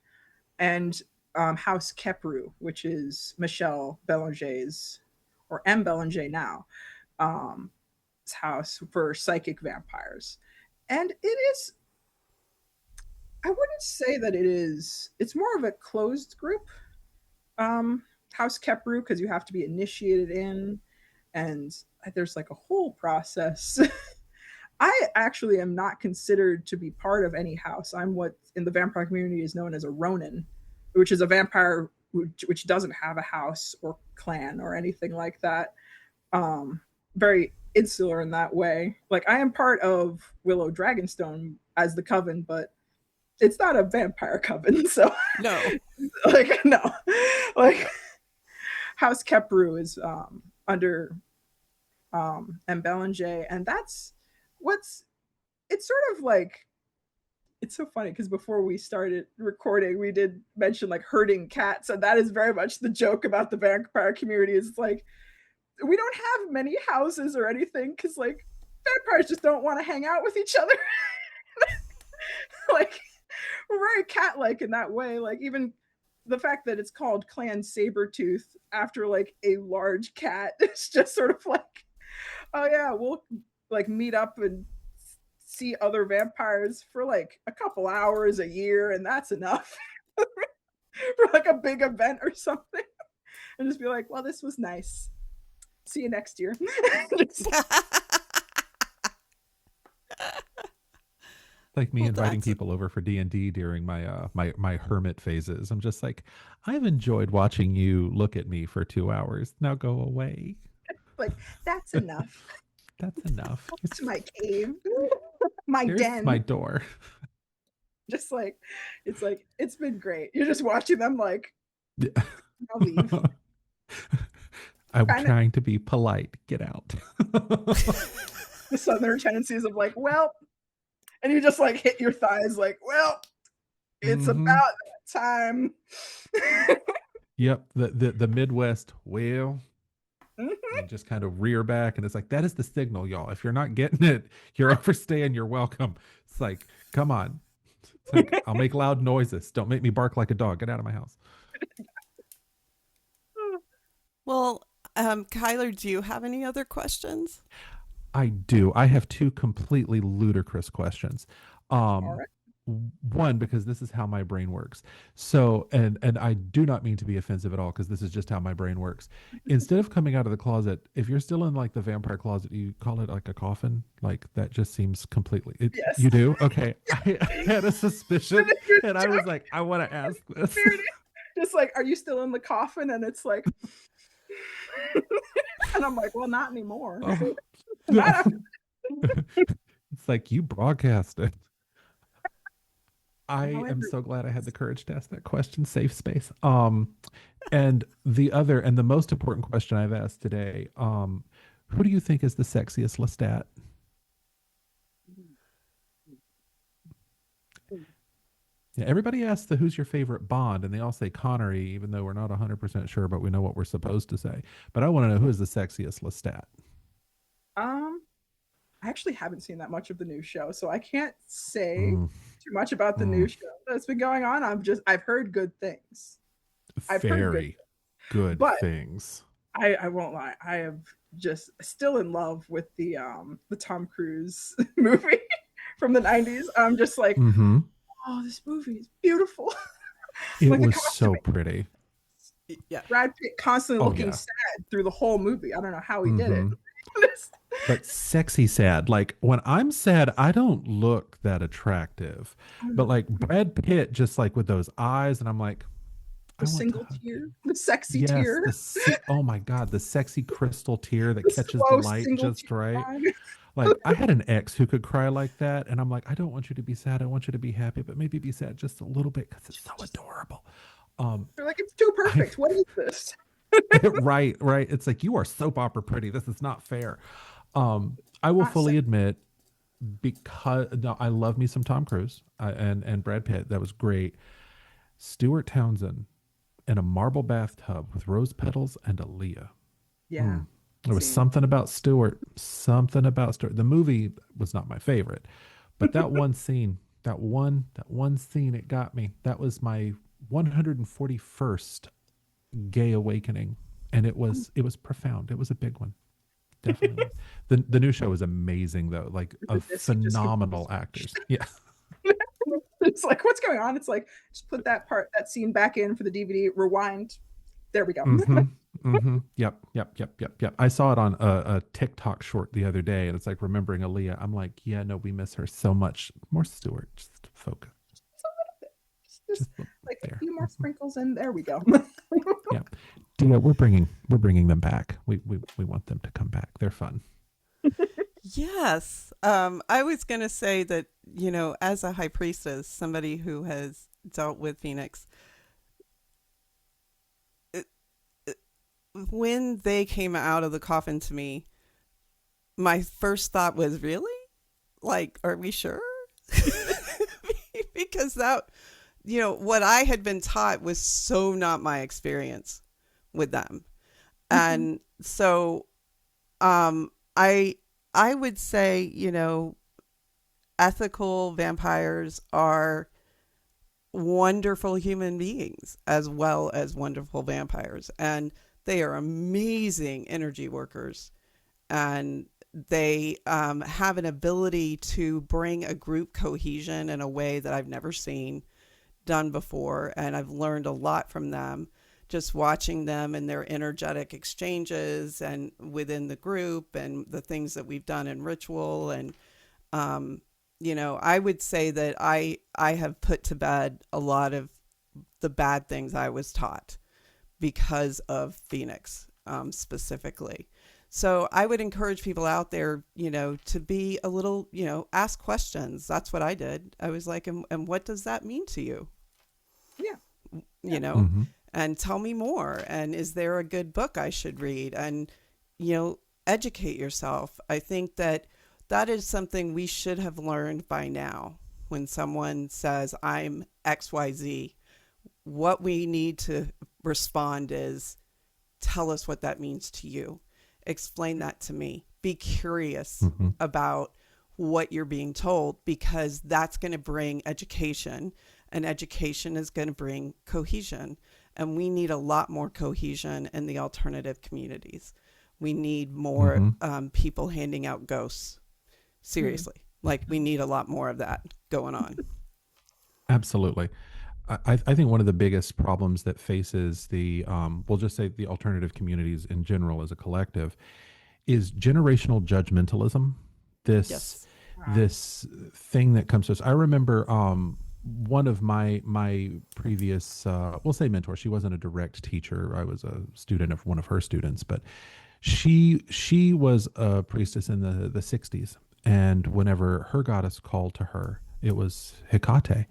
Speaker 3: And House Kepru, which is Michelle Bellinger's, or M. Bellinger now, house for psychic vampires. And it is, I wouldn't say that it's more of a closed group, House Kepru, because you have to be initiated in, and there's like a whole process. I actually am not considered to be part of any house. I'm what in the vampire community is known as a Ronin, which is a vampire which doesn't have a house or clan or anything like that. Very insular in that way. Like, I am part of Willow Dragonstone as the coven, but it's not a vampire coven. So
Speaker 4: no,
Speaker 3: like, no, like House Kepru is under M. Bellinger, and that's it's sort of like, it's so funny because before we started recording, we did mention like herding cats, and that is very much the joke about the vampire community. Is like, we don't have many houses or anything because like vampires just don't want to hang out with each other. Like, we're very cat-like in that way. Like, even the fact that it's called Clan Sabretooth after like a large cat, it's just sort of like, oh yeah, we'll like meet up and see other vampires for like a couple hours a year, and that's enough for like a big event or something. And just be like, well, this was nice. See you next year.
Speaker 2: Like me inviting people over for D&D during my my hermit phases. I'm just like, I've enjoyed watching you look at me for 2 hours. Now go away.
Speaker 3: Like, like, that's enough.
Speaker 2: That's enough.
Speaker 3: It's my cave, my
Speaker 2: Here's
Speaker 3: den.
Speaker 2: my door.
Speaker 3: Just like, it's like, it's been great. You're just watching them like,
Speaker 2: Yeah.
Speaker 3: I'll leave.
Speaker 2: I'm
Speaker 3: Kinda-
Speaker 2: trying to be polite. Get out.
Speaker 3: The southern tendencies of like, well, and you just like hit your thighs like, well, it's
Speaker 2: Mhm.
Speaker 3: about that time.
Speaker 2: Yep. The Midwest, well,
Speaker 3: Mhm.
Speaker 2: and just kind of rear back. And it's like, that is the signal, y'all. If you're not getting it, you're overstaying. You're welcome. It's like, come on. It's like, I'll make loud noises. Don't make me bark like a dog. Get out of my house.
Speaker 4: Well, Kyler, do you have any other questions?
Speaker 2: I do. I have two completely ludicrous questions.
Speaker 3: All right.
Speaker 2: One, because this is how my brain works. So, and I do not mean to be offensive at all, because this is just how my brain works. Instead of coming out of the closet, if you're still in like the vampire closet, you call it like a coffin. Like that just seems completely.
Speaker 3: Yes.
Speaker 2: You do? Okay. I had a suspicion, and I was like, I want to ask this.
Speaker 3: Just like, are you still in the coffin? And it's like, and I'm like, well, not anymore.
Speaker 2: Oh,
Speaker 3: Not after-
Speaker 2: it's like you broadcasted. I am
Speaker 3: However-
Speaker 2: so glad I had the courage to ask that question. Safe space. And the other and the most important question I've asked today, who do you think is the sexiest LeStat? Yeah, everybody asks the who's your favorite Bond, and they all say Connery, even though we're not 100% sure, but we know what we're supposed to say. But I want to know who is the sexiest LeStat.
Speaker 3: I actually haven't seen that much of the new show, so I can't say
Speaker 2: Mm,
Speaker 3: too much about the new show that's been going on. I've heard good things. I've heard
Speaker 2: very good
Speaker 3: but-
Speaker 2: things.
Speaker 3: I won't lie. I am just still in love with the Tom Cruise movie from the 90s. I'm just like,
Speaker 2: Hmm.
Speaker 3: oh, this movie is beautiful.
Speaker 2: It
Speaker 3: Like the
Speaker 2: was so pretty.
Speaker 4: Yeah.
Speaker 3: Brad Pitt constantly
Speaker 2: Oh,
Speaker 3: looking
Speaker 2: yeah.
Speaker 3: sad through the whole movie. I don't know how he did it.
Speaker 2: Mhm. But sexy sad. Like when I'm sad, I don't look that attractive. But like Brad Pitt, just like with those eyes, and I'm like, I
Speaker 3: The
Speaker 2: want to
Speaker 3: single
Speaker 2: hug
Speaker 3: tear,
Speaker 2: you.
Speaker 3: the sexy
Speaker 2: Yes,
Speaker 3: tear,
Speaker 2: oh my God, the sexy crystal tear that
Speaker 3: the
Speaker 2: catches
Speaker 3: slow
Speaker 2: the light
Speaker 3: single
Speaker 2: just
Speaker 3: tear
Speaker 2: right.
Speaker 3: cry.
Speaker 2: Like I had an ex who could cry like that, and I'm like, I don't want you to be sad. I want you to be happy, but maybe be sad just a little bit because it's so adorable.
Speaker 3: They're like, it's too perfect. What is this?
Speaker 2: Right. It's like you are soap opera pretty. This is not fair. I will
Speaker 3: Not
Speaker 2: fully
Speaker 3: sexy.
Speaker 2: admit, because no, I love me some Tom Cruise and Brad Pitt. That was great. Stuart Townsend in a marble bathtub with rose petals and Aaliyah.
Speaker 3: Yeah.
Speaker 2: There was
Speaker 3: Same.
Speaker 2: something about Stuart. Something about Stuart. The movie was not my favorite, but that one scene, that one scene, it got me. That was my 141st gay awakening, and it was profound. It was a big one. Definitely. The new show is amazing though, like of
Speaker 3: This just
Speaker 2: phenomenal actors. Yeah.
Speaker 3: It's like, what's going on? It's like, just put that scene back in for the DVD, rewind. There we go.
Speaker 2: Yep. I saw it on a TikTok short the other day, and it's like remembering Aaliyah. I'm like, yeah, no, we miss her so much. More Stewart, just focus.
Speaker 3: Just
Speaker 2: Just
Speaker 3: like
Speaker 2: there.
Speaker 3: a few more sprinkles, and there we go.
Speaker 2: Yeah, Dia, we're bringing them back. We want them to come back. They're fun.
Speaker 4: Yes. I was going to say that, as a high priestess, somebody who has dealt with Phoenix, when they came out of the coffin to me, my first thought was, really? Like, are we sure? Because that, what I had been taught was so not my experience with them. And so I would say, ethical vampires are wonderful human beings as well as wonderful vampires. And they are amazing energy workers. And they have an ability to bring a group cohesion in a way that I've never seen done before. And I've learned a lot from them, just watching them and their energetic exchanges and within the group and the things that we've done in ritual. And, I would say that I have put to bed a lot of the bad things I was taught because of Phoenix specifically. So I would encourage people out there, to be a little, ask questions. That's what I did. I was like, and what does that mean to you?
Speaker 3: Yeah.
Speaker 2: Mm-hmm.
Speaker 4: And tell me more. And is there a good book I should read? And, educate yourself. I think that is something we should have learned by now. When someone says, I'm XYZ, what we need to respond is, tell us what that means to you. Explain that to me. Be curious about what you're being told, because that's going to bring education, and education is going to bring cohesion. And we need a lot more cohesion in the alternative communities. We need more people handing out ghosts. Seriously. Like, we need a lot more of that going on.
Speaker 2: Absolutely. I think one of the biggest problems that faces we'll just say the alternative communities in general as a collective, is generational judgmentalism. This thing that comes to us. I remember one of my previous, we'll say mentor. She wasn't a direct teacher. I was a student of one of her students, but she was a priestess in the 60s. And whenever her goddess called to her, it was Hecate.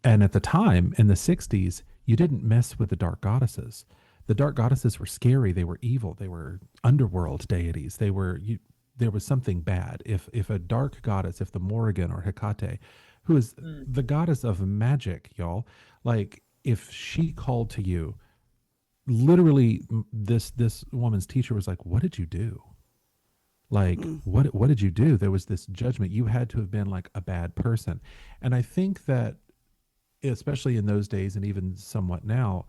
Speaker 2: And at the time, in the 60s, you didn't mess with the dark goddesses. The dark goddesses were scary. They were evil. They were underworld deities. There was something bad. If a dark goddess, if the Morrigan or Hecate, who is the goddess of magic, y'all, like, if she called to you, literally this woman's teacher was like, what did you do? Like, what did you do? There was this judgment. You had to have been like a bad person. And I think that, especially in those days and even somewhat now,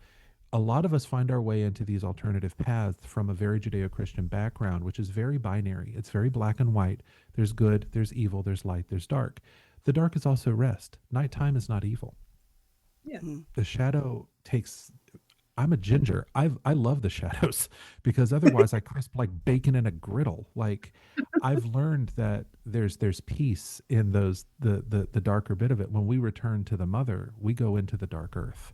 Speaker 2: a lot of us find our way into these alternative paths from a very Judeo-Christian background, which is very binary. It's very black and white. There's good, there's evil, there's light, there's dark. The dark is also rest. Nighttime is not evil.
Speaker 3: Yeah.
Speaker 2: The shadow takes... I'm a ginger. I love the shadows, because otherwise I crisp like bacon in a griddle. Like, I've learned that there's peace in those the darker bit of it. When we return to the mother, we go into the dark earth,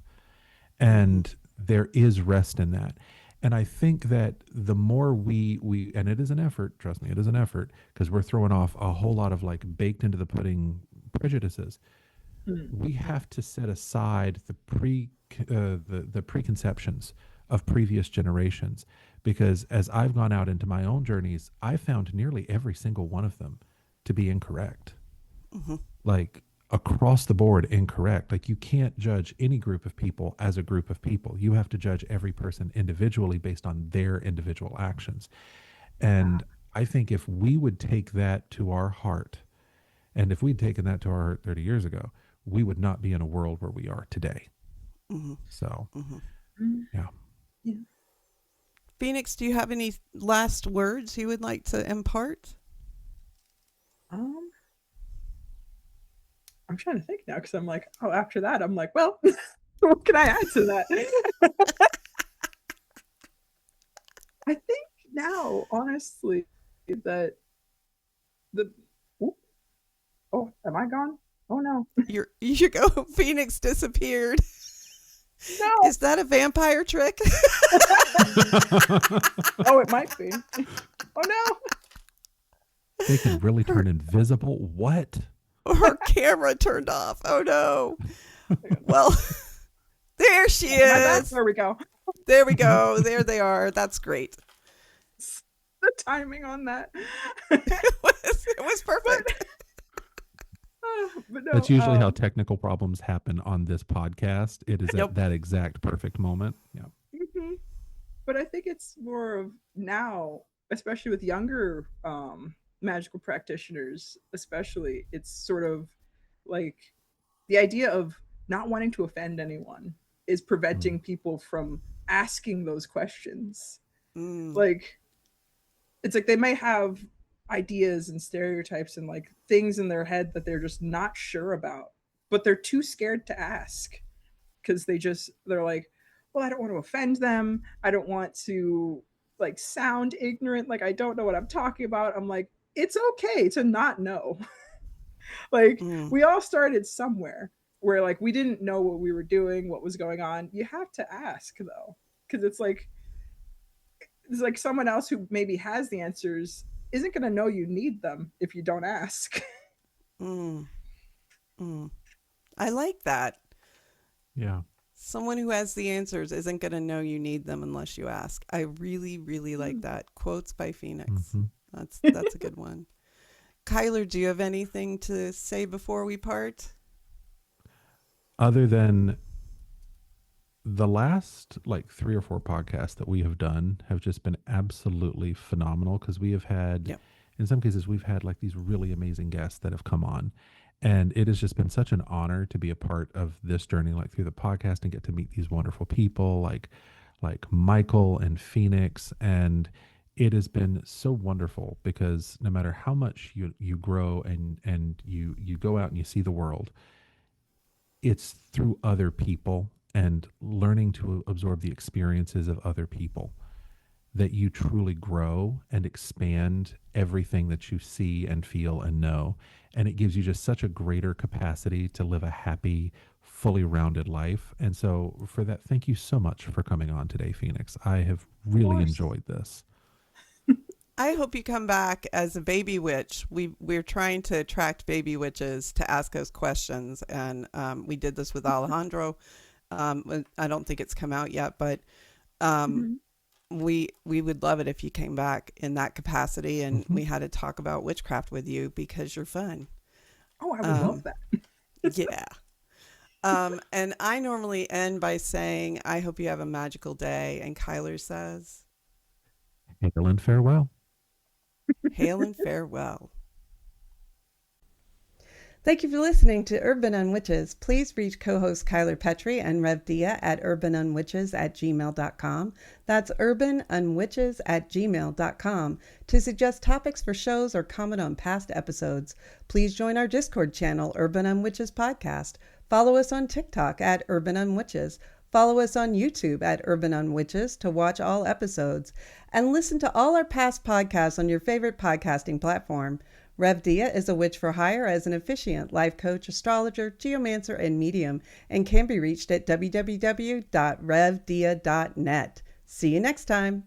Speaker 2: and there is rest in that. And I think that the more we and it is an effort, trust me, it is an effort, because we're throwing off a whole lot of like baked into the pudding prejudices. We have to set aside the preconceptions of previous generations, because as I've gone out into my own journeys, I found nearly every single one of them to be incorrect. Like, across the board incorrect. Like, you can't judge any group of people as a group of people. You have to judge every person individually based on their individual actions. And I think if we would take that to our heart, and if we'd taken that to our heart 30 years ago, we would not be in a world where we are today. So, yeah.
Speaker 4: Phoenix, do you have any last words you would like to impart?
Speaker 3: I'm trying to think now, because I'm like, after that, I'm like, well, what can I add to that? I think now, honestly, that am I gone? Oh no.
Speaker 4: You go. Phoenix disappeared.
Speaker 3: No.
Speaker 4: Is that a vampire trick?
Speaker 3: Oh, it might be. Oh no.
Speaker 2: They can really turn invisible. What?
Speaker 4: Her camera turned off. Oh no. Well, there she is.
Speaker 3: There we go.
Speaker 4: There we go. There they are. That's great.
Speaker 3: The timing on that.
Speaker 4: It was perfect.
Speaker 3: But no,
Speaker 2: That's usually how technical problems happen on this podcast. It is
Speaker 4: Yep.
Speaker 2: at that exact perfect moment. Yeah.
Speaker 3: But I think it's more of now, especially with younger magical practitioners, especially, it's sort of like the idea of not wanting to offend anyone is preventing people from asking those questions. Like, it's like they may have ideas and stereotypes and like things in their head that they're just not sure about, but they're too scared to ask, because they're like, well, I don't want to offend them. I don't want to like sound ignorant. Like, I don't know what I'm talking about. I'm like, it's okay to not know. Like, we all started somewhere where like we didn't know what we were doing, what was going on. You have to ask though, because it's like it's like someone else who maybe has the answers isn't going to know you need them if you don't ask.
Speaker 4: I like that.
Speaker 2: Yeah.
Speaker 4: Someone who has the answers isn't going to know you need them unless you ask. I really, really like that. Quotes by Phoenix.
Speaker 2: Mm-hmm.
Speaker 4: That's a good one. Kyler, do you have anything to say before we part?
Speaker 2: Other than the last like 3 or 4 podcasts that we have done have just been absolutely phenomenal, because we have had, in some cases, we've had like these really amazing guests that have come on. And it has just been such an honor to be a part of this journey, like through the podcast, and get to meet these wonderful people like Michael and Phoenix. And it has been so wonderful, because no matter how much you grow and you go out and you see the world, it's through other people and learning to absorb the experiences of other people that you truly grow and expand everything that you see and feel and know. And it gives you just such a greater capacity to live a happy, fully rounded life. And so for that, thank you so much for coming on today, Phoenix. I have really enjoyed this.
Speaker 4: I hope you come back as a baby witch. We're trying to attract baby witches to ask us questions. And we did this with Alejandro. I don't think it's come out yet, but we would love it if you came back in that capacity, and we had to talk about witchcraft with you because you're fun.
Speaker 3: Oh, I would love that.
Speaker 4: Yeah. And I normally end by saying, I hope you have a magical day. And Kyler says,
Speaker 2: Hail and farewell.
Speaker 4: Hail and farewell. Thank you for listening to Urban Unwitches. Please reach co-host Kyler Petrie and Rev Dia at urbanunwitches@gmail.com. That's urbanunwitches@gmail.com to suggest topics for shows or comment on past episodes. Please join our Discord channel, Urban Unwitches Podcast. Follow us on TikTok at Urban Unwitches. Follow us on YouTube at Urban Unwitches to watch all episodes. And listen to all our past podcasts on your favorite podcasting platform. Rev Dia is a witch for hire as an officiant, life coach, astrologer, geomancer, and medium, and can be reached at www.revdia.net. See you next time.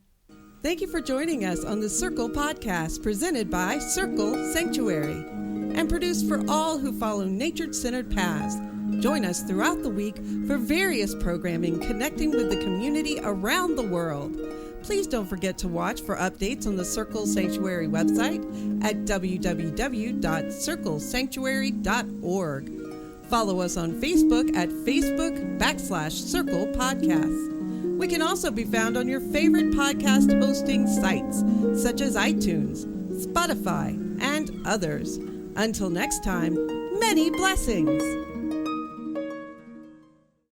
Speaker 1: Thank you for joining us on the Circle Podcast, presented by Circle Sanctuary and produced for all who follow nature-centered paths. Join us throughout the week for various programming connecting with the community around the world. Please don't forget to watch for updates on the Circle Sanctuary website at www.circlesanctuary.org. Follow us on Facebook at Facebook/Circle Podcasts. We can also be found on your favorite podcast hosting sites, such as iTunes, Spotify, and others. Until next time, many blessings.